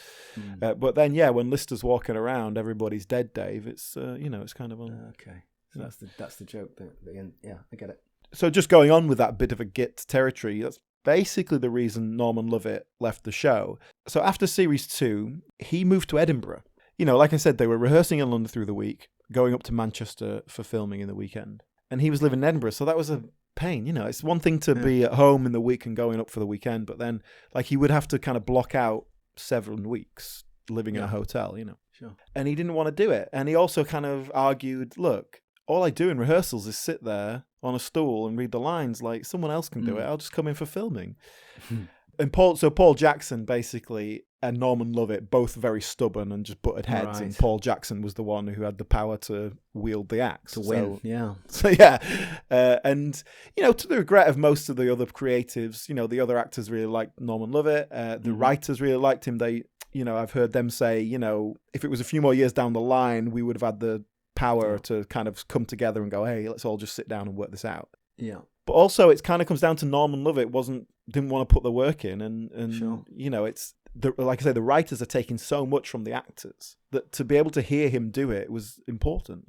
[SPEAKER 2] But then, when Lister's walking around, everybody's dead, Dave. It's it's kind of on.
[SPEAKER 1] Okay. So that's the joke. I get it.
[SPEAKER 2] So just going on with that bit of a git territory, that's basically the reason Norman Lovett left the show. So after series 2, he moved to Edinburgh. You know, like I said, they were rehearsing in London through the week, going up to Manchester for filming in the weekend. And he was living in Edinburgh, so that was a pain. You know, it's one thing to be at home in the week and going up for the weekend, but then like he would have to kind of block out 7 weeks living in a hotel, you know.
[SPEAKER 1] Sure.
[SPEAKER 2] And he didn't want to do it. And he also kind of argued, look, all I do in rehearsals is sit there on a stool and read the lines. Like, someone else can do it. I'll just come in for filming. And Paul Jackson basically and Norman Lovett both very stubborn and just butted heads,
[SPEAKER 1] Right.
[SPEAKER 2] and Paul Jackson was the one who had the power to wield the axe.
[SPEAKER 1] To win, yeah.
[SPEAKER 2] So yeah, and to the regret of most of the other creatives, the other actors really liked Norman Lovett. The writers really liked him. They, I've heard them say, if it was a few more years down the line, we would have had the power to kind of come together and go, hey, let's all just sit down and work this out.
[SPEAKER 1] Yeah.
[SPEAKER 2] But also, it kind of comes down to Norman Lovett didn't want to put the work in, and
[SPEAKER 1] Sure.
[SPEAKER 2] it's like I say, the writers are taking so much from the actors that to be able to hear him do it was important.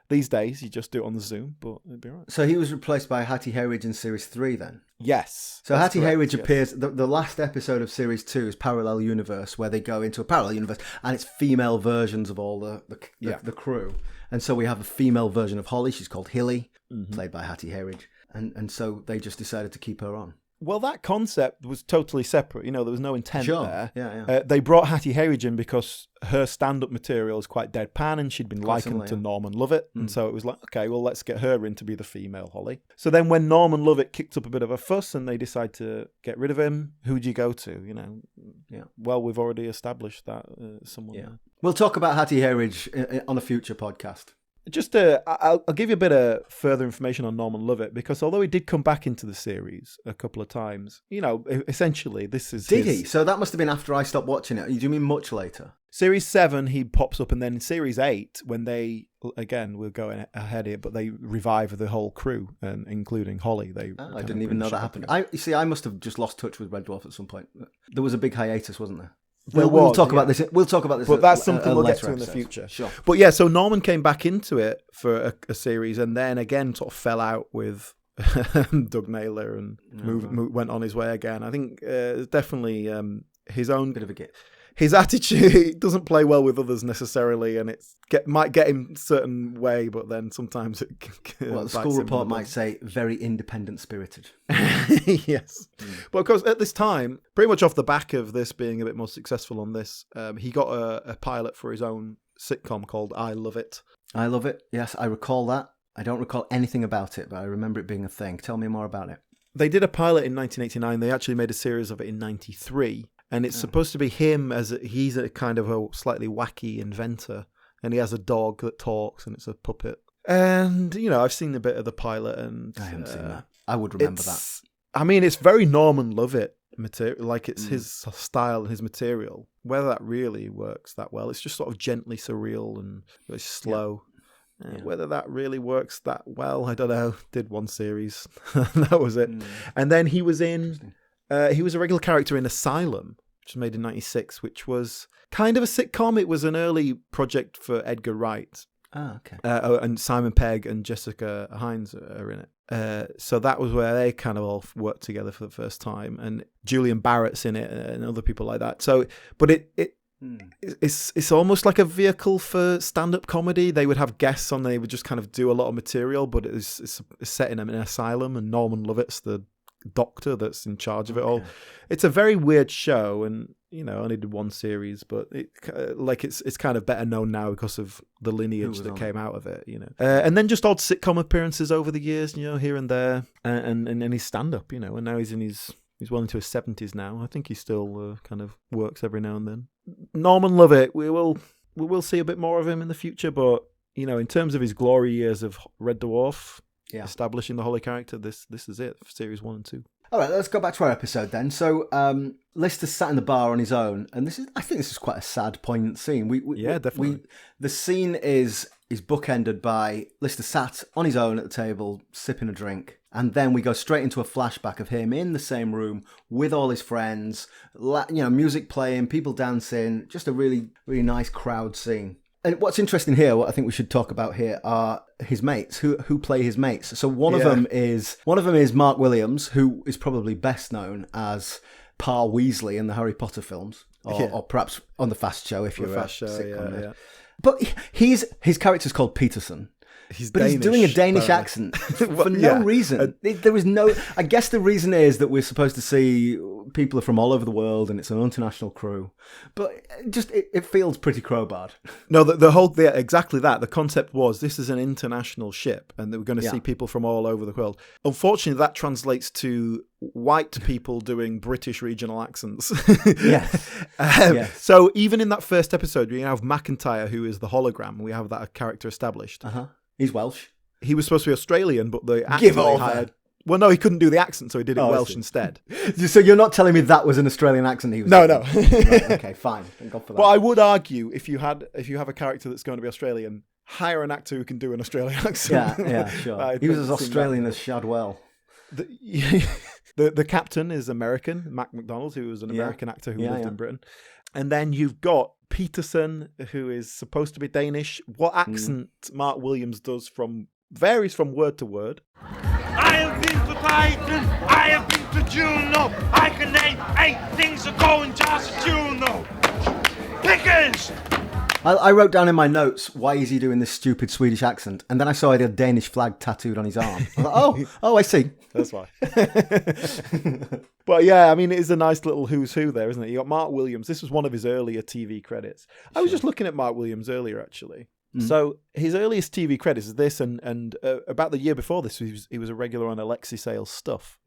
[SPEAKER 2] These days you just do it on the Zoom, but it'd be all right.
[SPEAKER 1] So he was replaced by Hattie Hayridge in Series 3 then?
[SPEAKER 2] Yes.
[SPEAKER 1] So Hattie Hayridge
[SPEAKER 2] yes.
[SPEAKER 1] appears, the last episode of Series 2 is Parallel Universe, where they go into a parallel universe, and it's female versions of all the crew. And so we have a female version of Holly, she's called Hilly, played by Hattie Hayridge. And so they just decided to keep her on.
[SPEAKER 2] Well, that concept was totally separate. There was no intent there.
[SPEAKER 1] Yeah.
[SPEAKER 2] They brought Hattie Hayridge in because her stand-up material is quite deadpan, and she'd been likened
[SPEAKER 1] similar,
[SPEAKER 2] to
[SPEAKER 1] yeah.
[SPEAKER 2] Norman Lovett. And so it was like, okay, well, let's get her in to be the female Holly. So then when Norman Lovett kicked up a bit of a fuss and they decide to get rid of him, who'd you go to?
[SPEAKER 1] Yeah.
[SPEAKER 2] Well, we've already established that someone.
[SPEAKER 1] Yeah. We'll talk about Hattie Hayridge on a future podcast.
[SPEAKER 2] Just I'll give you a bit of further information on Norman Lovett, because although he did come back into the series a couple of times, essentially this is
[SPEAKER 1] Did he? So that must have been after I stopped watching it. Do you mean much later?
[SPEAKER 2] Series 7, he pops up, and then in Series 8, when they, again, we're going ahead here, but they revive the whole crew, and including Holly.
[SPEAKER 1] I didn't even know that happened. I must have just lost touch with Red Dwarf at some point. There was a big hiatus, wasn't there? We'll talk about this. We'll talk about this.
[SPEAKER 2] But that's something we'll get to in the future.
[SPEAKER 1] Sure.
[SPEAKER 2] But yeah, so Norman came back into it for a series, and then again sort of fell out with Doug Naylor and went on his way again. I think definitely his own
[SPEAKER 1] bit of a git.
[SPEAKER 2] His attitude doesn't play well with others necessarily, and might get him a certain way, but then sometimes it.
[SPEAKER 1] Well, the school report might say very independent spirited.
[SPEAKER 2] Yes, but of course at this time, pretty much off the back of this being a bit more successful on this, he got a pilot for his own sitcom called I Love It.
[SPEAKER 1] I Love It. Yes, I recall that. I don't recall anything about it, but I remember it being a thing. Tell me more about it.
[SPEAKER 2] They did a pilot in 1989. They actually made a series of it in 93. And it's supposed to be him he's a kind of a slightly wacky inventor, and he has a dog that talks, and it's a puppet. And, I've seen a bit of the pilot, and
[SPEAKER 1] I haven't seen that. I would remember that.
[SPEAKER 2] I mean, it's very Norman Lovett material, like it's his style and his material. Whether that really works that well, it's just sort of gently surreal and very slow. Yeah. Whether that really works that well, I don't know. Did one series, that was it. And then he was in. He was a regular character in Asylum, which was made in '96, which was kind of a sitcom. It was an early project for Edgar Wright.
[SPEAKER 1] Ah, okay.
[SPEAKER 2] And Simon Pegg and Jessica Hines are in it. So that was where they kind of all worked together for the first time. And Julian Barrett's in it and other people like that. So, but it's almost like a vehicle for stand-up comedy. They would have guests on. They would just kind of do a lot of material, but it's set in an asylum, and Norman Lovett's the doctor that's in charge of it all. It's a very weird show, and only did one series, but it's kind of better known now because of the lineage that came out of it. And then just odd sitcom appearances over the years, here and there, and his stand-up, and now he's well into his 70s now. I think he still kind of works every now and then. Norman Lovett, we will see a bit more of him in the future, but in terms of his glory years of Red Dwarf, establishing the Holly character, this is it, series 1 and 2.
[SPEAKER 1] All right, let's go back to our episode then. So Lister sat in the bar on his own, and I think this is quite a sad, poignant scene.
[SPEAKER 2] Definitely.
[SPEAKER 1] The scene is bookended by Lister sat on his own at the table, sipping a drink, and then we go straight into a flashback of him in the same room with all his friends, music playing, people dancing, just a really, really nice crowd scene. And what's interesting here, what I think we should talk about here, are his mates, who play his mates. So one of them is Mark Williams, who is probably best known as Pa Weasley in the Harry Potter films, or perhaps on the Fast Show if you're a sitcom.
[SPEAKER 2] Yeah.
[SPEAKER 1] But his character's called Peterson.
[SPEAKER 2] He's
[SPEAKER 1] doing a Danish
[SPEAKER 2] apparently.
[SPEAKER 1] accent for
[SPEAKER 2] Well,
[SPEAKER 1] no
[SPEAKER 2] yeah.
[SPEAKER 1] reason. There is no. I guess the reason is that we're supposed to see people are from all over the world and it's an international crew, but it feels pretty crowbarred.
[SPEAKER 2] No, exactly that. The concept was this is an international ship, and that we're going to see people from all over the world. Unfortunately, that translates to white people doing British regional accents.
[SPEAKER 1] Yes.
[SPEAKER 2] So even in that first episode, we have McIntyre, who is the hologram. We have that character established.
[SPEAKER 1] He's Welsh.
[SPEAKER 2] He was supposed to be Australian, but the actor
[SPEAKER 1] Give
[SPEAKER 2] they
[SPEAKER 1] over.
[SPEAKER 2] hired. Well, no, he couldn't do the accent, so he did it
[SPEAKER 1] I
[SPEAKER 2] Welsh
[SPEAKER 1] see.
[SPEAKER 2] instead.
[SPEAKER 1] So you're not telling me that was an Australian accent he was
[SPEAKER 2] No,
[SPEAKER 1] doing?
[SPEAKER 2] no.
[SPEAKER 1] Right, okay, fine. Thank God for that.
[SPEAKER 2] But I would argue if you have a character that's going to be Australian, hire an actor who can do an Australian accent.
[SPEAKER 1] Yeah, sure.
[SPEAKER 2] I
[SPEAKER 1] He was
[SPEAKER 2] don't
[SPEAKER 1] as
[SPEAKER 2] think
[SPEAKER 1] Australian
[SPEAKER 2] that-
[SPEAKER 1] as Shadwell.
[SPEAKER 2] The captain is American, Mac McDonald, who was an American actor who lived in Britain. And then you've got Peterson, who is supposed to be Danish. What accent Mark Williams does varies from word to word.
[SPEAKER 5] I have been to Titan, I have been to Juno. I can name 8 things that go in jars of Juno. Pickers!
[SPEAKER 1] I wrote down in my notes, why is he doing this stupid Swedish accent? And then I saw he had a Danish flag tattooed on his arm. I was like, oh, I see.
[SPEAKER 2] That's why. But yeah, I mean, it is a nice little who's who there, isn't it? You got Mark Williams. This was one of his earlier TV credits. I was just looking at Mark Williams earlier, actually. So his earliest TV credits is this, and about the year before this, he was a regular on Alexi Sale's stuff.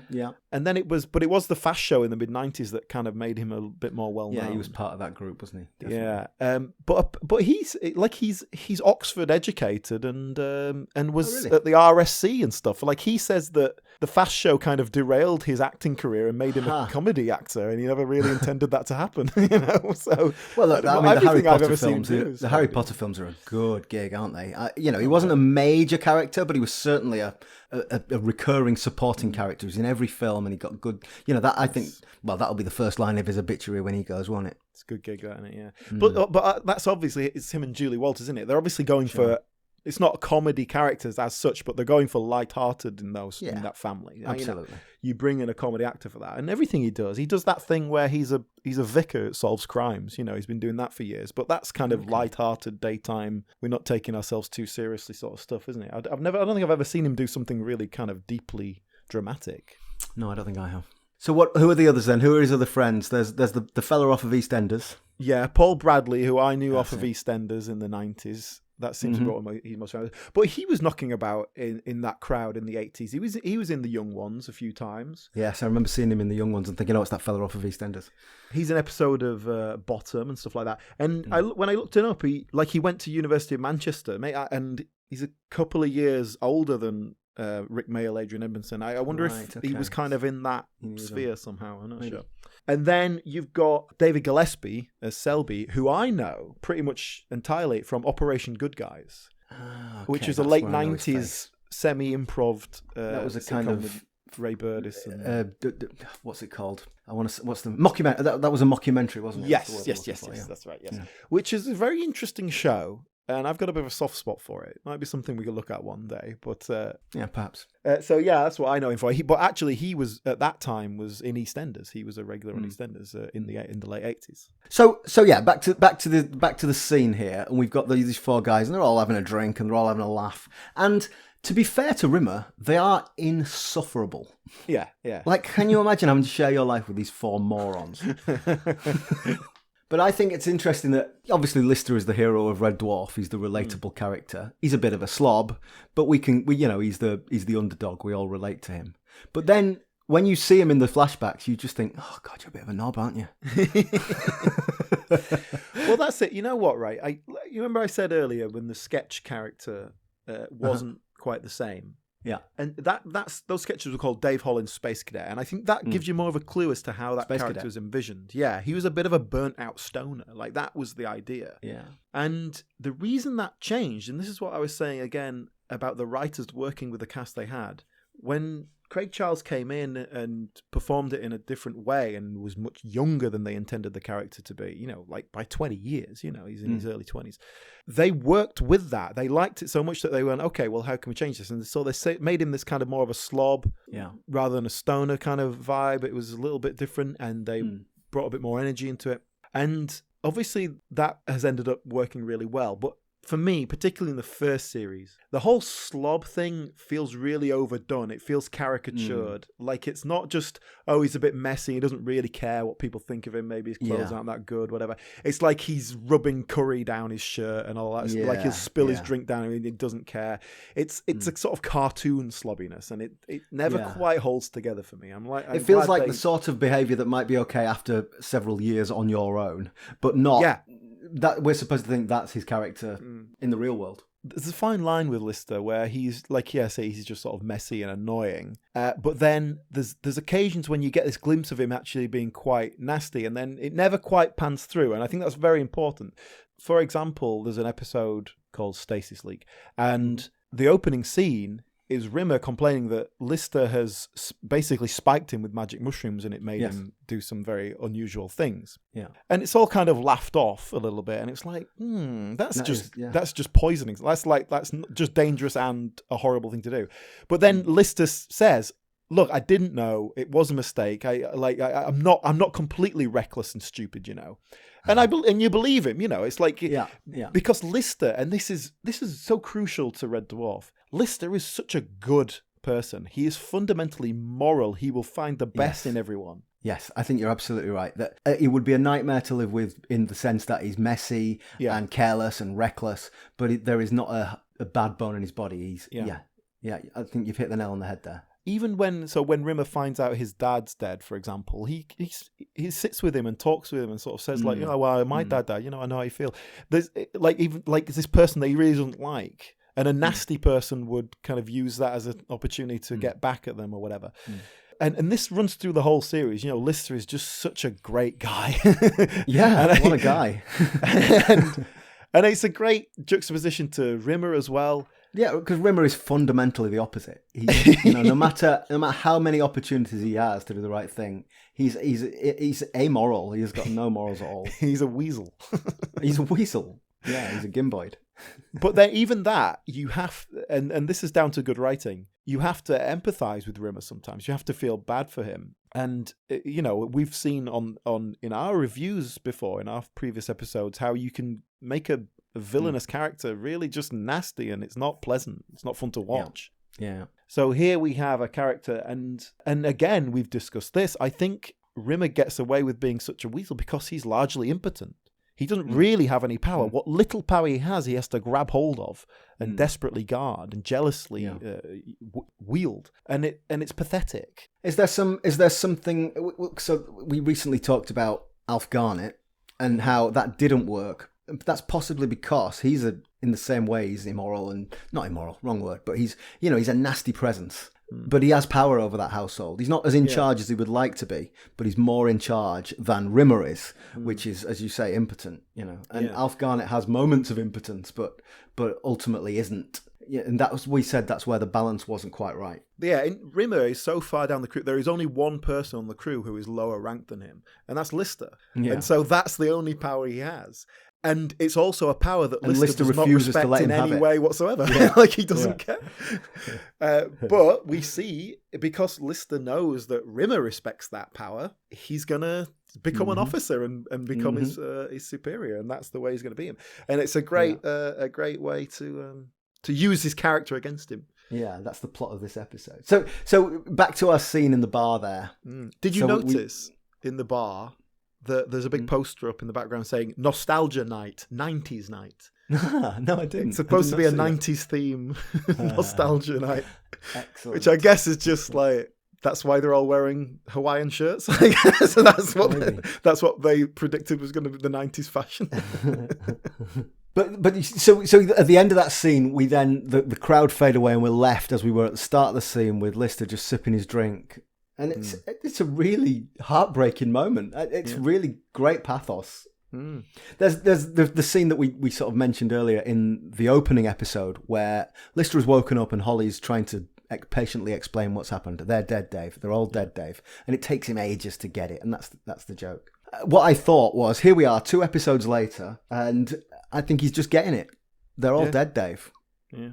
[SPEAKER 1] Yeah.
[SPEAKER 2] And then it was the Fast Show in the mid-90s that kind of made him a bit more well known.
[SPEAKER 1] Yeah, he was part of that group, wasn't he? Definitely.
[SPEAKER 2] Yeah, but he's Oxford educated and was
[SPEAKER 1] really?
[SPEAKER 2] at the RSC and stuff. Like, he says that the Fast Show kind of derailed his acting career and made him a comedy actor, and he never really intended that to happen. So
[SPEAKER 1] Well, look, I mean, the Harry
[SPEAKER 2] everything I've
[SPEAKER 1] Potter
[SPEAKER 2] ever seen
[SPEAKER 1] films,
[SPEAKER 2] do,
[SPEAKER 1] the Harry Potter films are a good gig, aren't they? He wasn't a major character, but he was certainly a recurring supporting character. He was in every film, and he got good. That I think. Well, that'll be the first line of his obituary when he goes, won't it?
[SPEAKER 2] It's a good gig, that, isn't it? Yeah. But that's obviously it's him and Julie Walters, isn't it? They're obviously going for. It's not comedy characters as such, but they're going for light-hearted in that family.
[SPEAKER 1] Absolutely.
[SPEAKER 2] You bring in a comedy actor for that, and everything he does that thing where he's a vicar that solves crimes. He's been doing that for years, but that's kind of light-hearted daytime. We're not taking ourselves too seriously sort of stuff, isn't it? I don't think I've ever seen him do something really kind of deeply dramatic.
[SPEAKER 1] No, I don't think I have. So who are the others then? Who are his other friends? There's the fella off of EastEnders.
[SPEAKER 2] Yeah, Paul Bradley, who I knew off of EastEnders in the 90s. That seems to be what he's most famous. But he was knocking about in that crowd in the 80s. He was in The Young Ones a few times.
[SPEAKER 1] Yes, I remember seeing him in The Young Ones and thinking, it's that fella off of EastEnders.
[SPEAKER 2] He's an episode of Bottom and stuff like that. And when I looked him up, he went to University of Manchester, and he's a couple of years older than Rick Mayall, Adrian Edmondson. I wonder if he was kind of in that sphere somehow. I'm not sure. And then you've got David Gillespie as Selby, who I know pretty much entirely from Operation Good Guys, which was a late 90s semi-improv.
[SPEAKER 1] That was a kind of
[SPEAKER 2] Ray Burdiss. And...
[SPEAKER 1] what's it called? What's the mockumentary? That was a mockumentary, wasn't it?
[SPEAKER 2] Yes, that's right. Yes, which is a very interesting show. And I've got a bit of a soft spot for it. Might be something we could look at one day. But
[SPEAKER 1] perhaps.
[SPEAKER 2] So yeah, that's what I know him for. But actually, he was at that time was in EastEnders. He was a regular on EastEnders in the late 80s.
[SPEAKER 1] So yeah, back to the scene here, and we've got these 4 guys, and they're all having a drink and they're all having a laugh. And to be fair to Rimmer, they are insufferable.
[SPEAKER 2] Yeah.
[SPEAKER 1] Like, can you imagine having to share your life with these 4 morons? But I think it's interesting that obviously Lister is the hero of Red Dwarf. He's the relatable character. He's a bit of a slob, but he's the underdog. We all relate to him. But then when you see him in the flashbacks, you just think, oh God, you're a bit of a knob, aren't you?
[SPEAKER 2] Well, that's it. You know what, right? You remember I said earlier when the sketch character wasn't quite the same.
[SPEAKER 1] Yeah,
[SPEAKER 2] and those sketches were called Dave Holland's Space Cadet, and I think that gives you more of a clue as to how that
[SPEAKER 1] Space
[SPEAKER 2] character
[SPEAKER 1] Cadet.
[SPEAKER 2] was envisioned. Yeah, he was a bit of a burnt-out stoner, like that was the idea.
[SPEAKER 1] Yeah,
[SPEAKER 2] and the reason that changed, and this is what I was saying again about the writers working with the cast they had, when Craig Charles came in and performed it in a different way and was much younger than they intended the character to be, like by 20 years, he's in his early 20s. They worked with that. They liked it so much that they went, okay, well, how can we change this? And so they made him this kind of more of a slob rather than a stoner kind of vibe. It was a little bit different, and they brought a bit more energy into it. And obviously that has ended up working really well. But for me, particularly in the first series, the whole slob thing feels really overdone. It feels caricatured. Like it's not just, oh, he's a bit messy. He doesn't really care what people think of him. Maybe his clothes aren't that good, whatever. It's like he's rubbing curry down his shirt and all that. Like he'll spill his drink down and he doesn't care. It's a sort of cartoon slobbiness, and it never quite holds together for me.
[SPEAKER 1] It feels like the sort of behaviour that might be okay after several years on your own, but not... Yeah. That we're supposed to think that's his character in the real world.
[SPEAKER 2] There's a fine line with Lister where he's like, he's just sort of messy and annoying. But then there's occasions when you get this glimpse of him actually being quite nasty, and then it never quite pans through. And I think that's very important. For example, there's an episode called Stasis Leak, and the opening scene is Rimmer complaining that Lister has basically spiked him with magic mushrooms and it made him do some very unusual things. Yeah. And it's all kind of laughed off a little bit, and it's like, that's just poisoning. That's just dangerous and a horrible thing to do. But then Lister says, look, I didn't know. It was a mistake. I'm not completely reckless and stupid, you know. And you believe him, you know. It's like because Lister, and this is so crucial to Red Dwarf. Lister is such a good person. He is fundamentally moral. He will find the best in everyone.
[SPEAKER 1] Yes, I think you're absolutely right. That it would be a nightmare to live with, in the sense that he's messy and careless and reckless, but there is not a bad bone in his body. He's I think you've hit the nail on the head there.
[SPEAKER 2] Even when Rimmer finds out his dad's dead, for example, he sits with him and talks with him and sort of says like, well, my dad died, I know how you feel. There's this person that he really doesn't like, and a nasty person would kind of use that as an opportunity to get back at them or whatever. And this runs through the whole series. You know, Lister is just such a great guy.
[SPEAKER 1] What a guy.
[SPEAKER 2] and it's a great juxtaposition to Rimmer as well.
[SPEAKER 1] Yeah, because Rimmer is fundamentally the opposite. No matter how many opportunities he has to do the right thing, he's amoral. He's got no morals at all.
[SPEAKER 2] He's a weasel.
[SPEAKER 1] He's a weasel. Yeah, he's a gimboid.
[SPEAKER 2] But then even that, you have, and this is down to good writing, you have to empathise with Rimmer sometimes. You have to feel bad for him. And, we've seen in our reviews before, in our previous episodes, how you can make a villainous character really just nasty, and it's not pleasant. It's not fun to watch.
[SPEAKER 1] Yeah.
[SPEAKER 2] So here we have a character, and again, we've discussed this. I think Rimmer gets away with being such a weasel because he's largely impotent. He doesn't really have any power. What little power he has to grab hold of and desperately guard and jealously wield, and it's pathetic.
[SPEAKER 1] Is there something? So we recently talked about Alf Garnett and how that didn't work. That's possibly because he's in the same way he's immoral, and not immoral, wrong word, but he's a nasty presence. But he has power over that household. He's not as in charge as he would like to be, but he's more in charge than Rimmer is, which is, as you say, impotent. And Alf Garnett has moments of impotence, but ultimately isn't. Yeah, and that's where the balance wasn't quite right.
[SPEAKER 2] Yeah, and Rimmer is so far down the crew. There is only one person on the crew who is lower ranked than him, and that's Lister. Yeah. And so that's the only power he has. And it's also a power that Lister does
[SPEAKER 1] refuses
[SPEAKER 2] not
[SPEAKER 1] to let
[SPEAKER 2] respect
[SPEAKER 1] him
[SPEAKER 2] in any way whatsoever. Like he doesn't care. But we see, because Lister knows that Rimmer respects that power, he's going to become an officer and become his superior, and that's the way he's going to be him. And it's a great way to use his character against him.
[SPEAKER 1] Yeah, that's the plot of this episode. So back to our scene in the bar there.
[SPEAKER 2] Did you notice in the bar that there's a big poster up in the background saying Nostalgia Night, 90s Night?
[SPEAKER 1] No, I didn't.
[SPEAKER 2] It's supposed to be a 90s theme, Nostalgia Night.
[SPEAKER 1] Excellent.
[SPEAKER 2] Which I guess is just like, that's why they're all wearing Hawaiian shirts, I guess. So that's what they predicted was going to be the 90s fashion.
[SPEAKER 1] But so at the end of that scene, we then the crowd fade away and we're left as we were at the start of the scene with Lister just sipping his drink, and it's a really heartbreaking moment. It's really great pathos. There's the scene that we sort of mentioned earlier in the opening episode where Lister has woken up and Holly's trying to patiently explain what's happened. They're dead, Dave. They're all dead, Dave, and it takes him ages to get it, and that's the joke. What I thought was, here we are 2 episodes later, and I think he's just getting it. They're all dead, Dave.
[SPEAKER 2] Yeah.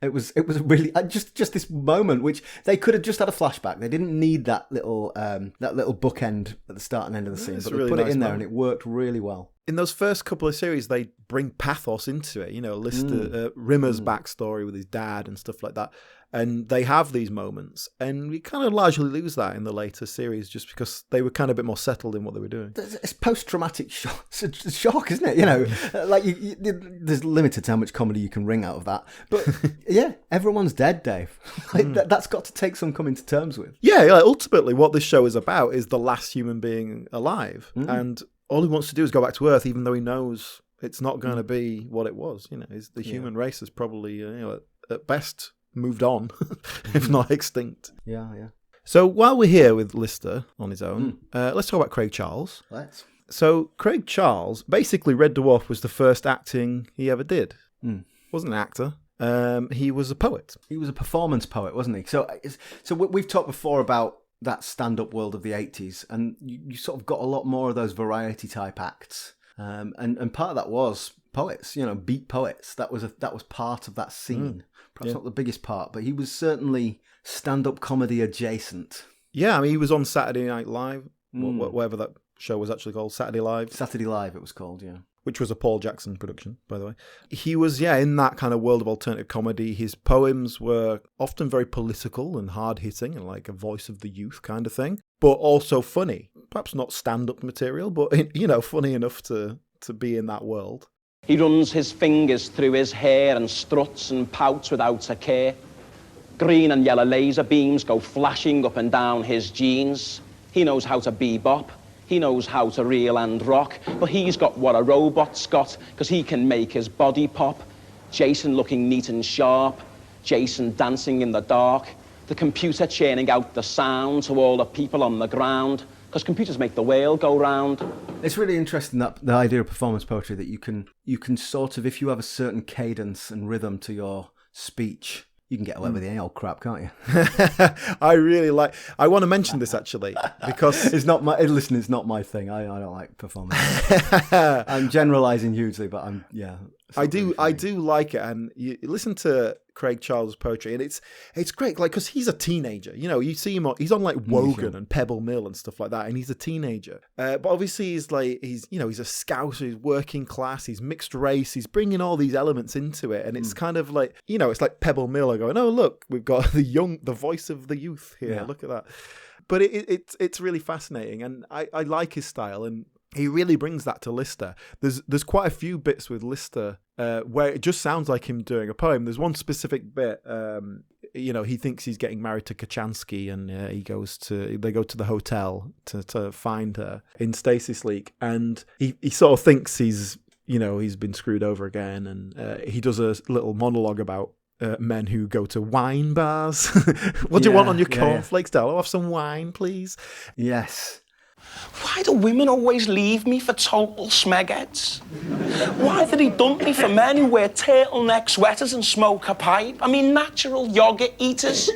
[SPEAKER 1] It was really just this moment, which they could have just had a flashback. They didn't need that little bookend at the start and end of the scene, but they put it in there and it worked really well.
[SPEAKER 2] in those first couple of series, they bring pathos into it. You know, Lister, Rimmer's backstory with his dad and stuff like that. And they have these moments. And we kind of largely lose that in the later series just because they were kind of a bit more settled in what they were doing.
[SPEAKER 1] It's post-traumatic shock. It's a shock, isn't it? You know, like there's limited to how much comedy you can wring out of that. But yeah, everyone's dead, Dave. Like, that's got to take some coming to terms with.
[SPEAKER 2] Yeah, ultimately what this show is about is the last human being alive. And all he wants to do is go back to Earth, even though he knows it's not going to be what it was. You know, the human race is probably, at best moved on, if not extinct.
[SPEAKER 1] Yeah.
[SPEAKER 2] So while we're here with Lister on his own, let's talk about Craig Charles.
[SPEAKER 1] Let's.
[SPEAKER 2] So Craig Charles, basically Red Dwarf was the first acting he ever did. Wasn't an actor. He was a poet.
[SPEAKER 1] He was a performance poet, wasn't he? So we've talked before about that stand-up world of the 80s, and you sort of got a lot more of those variety type acts. And part of that was poets, beat poets. That was part of that scene. Perhaps not the biggest part, but he was certainly stand-up comedy adjacent.
[SPEAKER 2] Yeah, I mean, he was on Saturday Night Live, whatever that show was actually called, Saturday Live.
[SPEAKER 1] Saturday Live, it was called, yeah.
[SPEAKER 2] Which was a Paul Jackson production, by the way. He was, in that kind of world of alternative comedy. His poems were often very political and hard-hitting and like a voice of the youth kind of thing, but also funny. Perhaps not stand-up material, but, funny enough to be in that world.
[SPEAKER 6] He runs his fingers through his hair and struts and pouts without a care. Green and yellow laser beams go flashing up and down his jeans. He knows how to bebop. He knows how to reel and rock. But he's got what a robot's got, because he can make his body pop. Jason looking neat and sharp. Jason dancing in the dark. The computer churning out the sound to all the people on the ground. Because computers make the world go round.
[SPEAKER 1] It's really interesting, that the idea of performance poetry, that you can sort of, if you have a certain cadence and rhythm to your speech, you can get away with any old crap, can't you?
[SPEAKER 2] I want to mention this actually, because
[SPEAKER 1] it's not my thing. I don't like performance. I'm generalizing hugely, but I do like it. And you listen to Craig Charles' poetry, and it's great, like, because he's a teenager. You see him he's on like Wogan and Pebble Mill and stuff like that, and he's a teenager. But obviously he's a Scouser, he's working class, he's mixed race, he's bringing all these elements into it, and it's kind of like, it's like Pebble Mill are going, oh look, we've got the voice of the youth here, look at that. But it's really fascinating, and I like his style, and he really brings that to Lister. There's quite a few bits with Lister where it just sounds like him doing a poem. There's one specific bit, he thinks he's getting married to Kachansky, and they go to the hotel to find her in Stasis Leak, and he sort of thinks he's been screwed over again, and he does a little monologue about men who go to wine bars. What do you want on your cornflakes, Dal? I'll have some wine, please. Yes.
[SPEAKER 6] Why do women always leave me for total smegheads? Why do they dump me for men who wear turtleneck sweaters and smoke a pipe? I mean, natural yogurt eaters.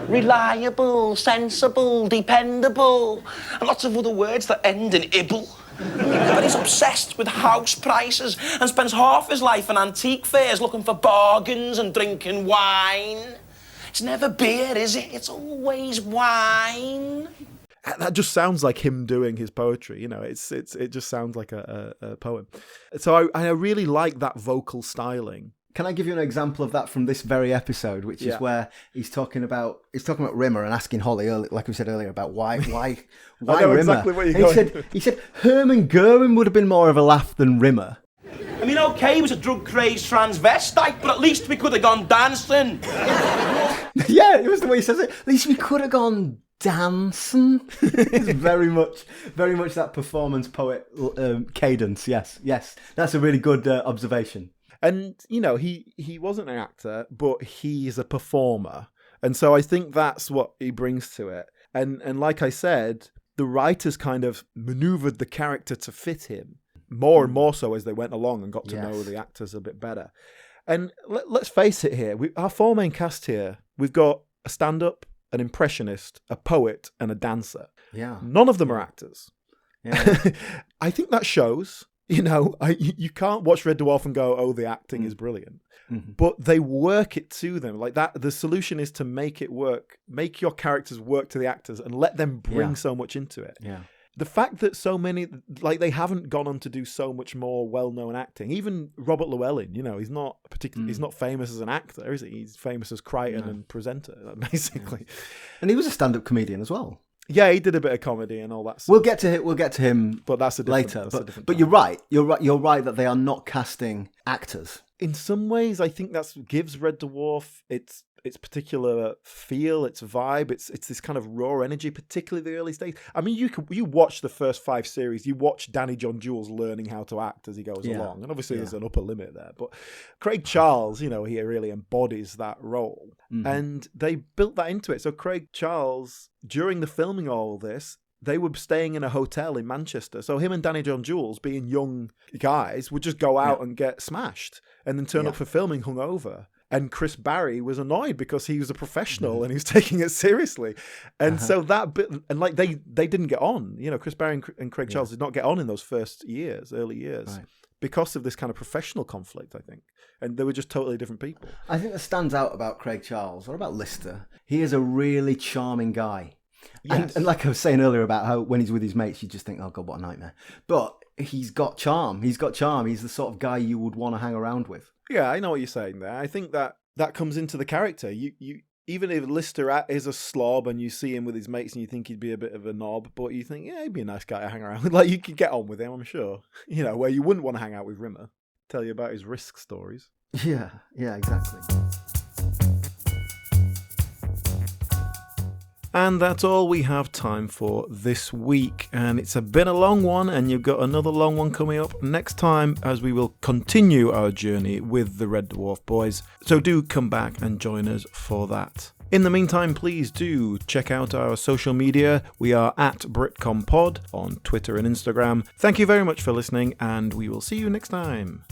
[SPEAKER 6] Reliable, sensible, dependable, and lots of other words that end in ibble. But he's obsessed with house prices and spends half his life in antique fairs looking for bargains and drinking wine. It's never beer, is it? It's always wine.
[SPEAKER 2] That just sounds like him doing his poetry, it just sounds like a poem. So I really like that vocal styling.
[SPEAKER 1] Can I give you an example of that from this very episode, which is where he's talking about Rimmer and asking Holly, like we said earlier, about why
[SPEAKER 2] I know
[SPEAKER 1] Rimmer.
[SPEAKER 2] Exactly what you're going.
[SPEAKER 1] He said Herman Goering would have been more of a laugh than Rimmer.
[SPEAKER 6] I mean, okay, he was a drug-crazed transvestite, but at least we could have gone dancing.
[SPEAKER 1] Yeah, it was the way he says it. At least we could have gone dancing. It's very much that performance poet cadence. Yes, that's a really good observation.
[SPEAKER 2] And he wasn't an actor, but he's a performer, and so I think that's what he brings to it. And like I said, the writers kind of maneuvered the character to fit him more and more so as they went along and got to know the actors a bit better. And let's face it here, our four main cast here, we've got a stand-up, an impressionist, a poet, and a dancer.
[SPEAKER 1] Yeah.
[SPEAKER 2] None of them are actors.
[SPEAKER 1] Yeah.
[SPEAKER 2] I think that shows, you can't watch Red Dwarf and go, oh, the acting is brilliant. Mm-hmm. But they work it to them. Like that, the solution is to make it work, make your characters work to the actors and let them bring so much into it.
[SPEAKER 1] Yeah.
[SPEAKER 2] the fact that so many, like, they haven't gone on to do so much more well-known acting. Even Robert Llewellyn, you know, he's not particularly, he's not famous as an actor, is he? He's famous as Crichton and presenter, basically. Yeah.
[SPEAKER 1] And he was a stand-up comedian as well.
[SPEAKER 2] Yeah, he did a bit of comedy and all that stuff.
[SPEAKER 1] We'll get to him,
[SPEAKER 2] but that's
[SPEAKER 1] later.
[SPEAKER 2] But
[SPEAKER 1] you're right. You're right that they are not casting actors.
[SPEAKER 2] In some ways, I think that gives Red Dwarf its particular feel, its vibe. It's this kind of raw energy, particularly the early stage. I mean, you watch the first 5 series, you watch Danny John Jules learning how to act as he goes along, and obviously there's an upper limit there. But Craig Charles, you know, he really embodies that role, and they built that into it. So Craig Charles, during the filming of all this, they were staying in a hotel in Manchester. So him and Danny John Jules, being young guys, would just go out and get smashed and then turn up for filming hungover. And Chris Barry was annoyed because he was a professional and he was taking it seriously. And so that bit, and like they didn't get on. You know, Chris Barry and Craig Charles did not get on in those first years, early years, because of this kind of professional conflict, I think. And they were just totally different people.
[SPEAKER 1] I think that stands out about Craig Charles, or about Lister. He is a really charming guy. Yes. And like I was saying earlier about how when he's with his mates, you just think, oh God, what a nightmare. But he's got charm. He's the sort of guy you would want to hang around with.
[SPEAKER 2] Yeah, I know what you're saying there. I think that comes into the character. You even if Lister is a slob and you see him with his mates and you think he'd be a bit of a knob, but you think, yeah, he'd be a nice guy to hang around with. Like, you could get on with him, I'm sure. You know, where you wouldn't want to hang out with Rimmer. Tell you about his risk stories.
[SPEAKER 1] Yeah, exactly.
[SPEAKER 2] And that's all we have time for this week. And it's been a long one, and you've got another long one coming up next time as we will continue our journey with the Red Dwarf Boys. So do come back and join us for that. In the meantime, please do check out our social media. We are at BritcomPod on Twitter and Instagram. Thank you very much for listening, and we will see you next time.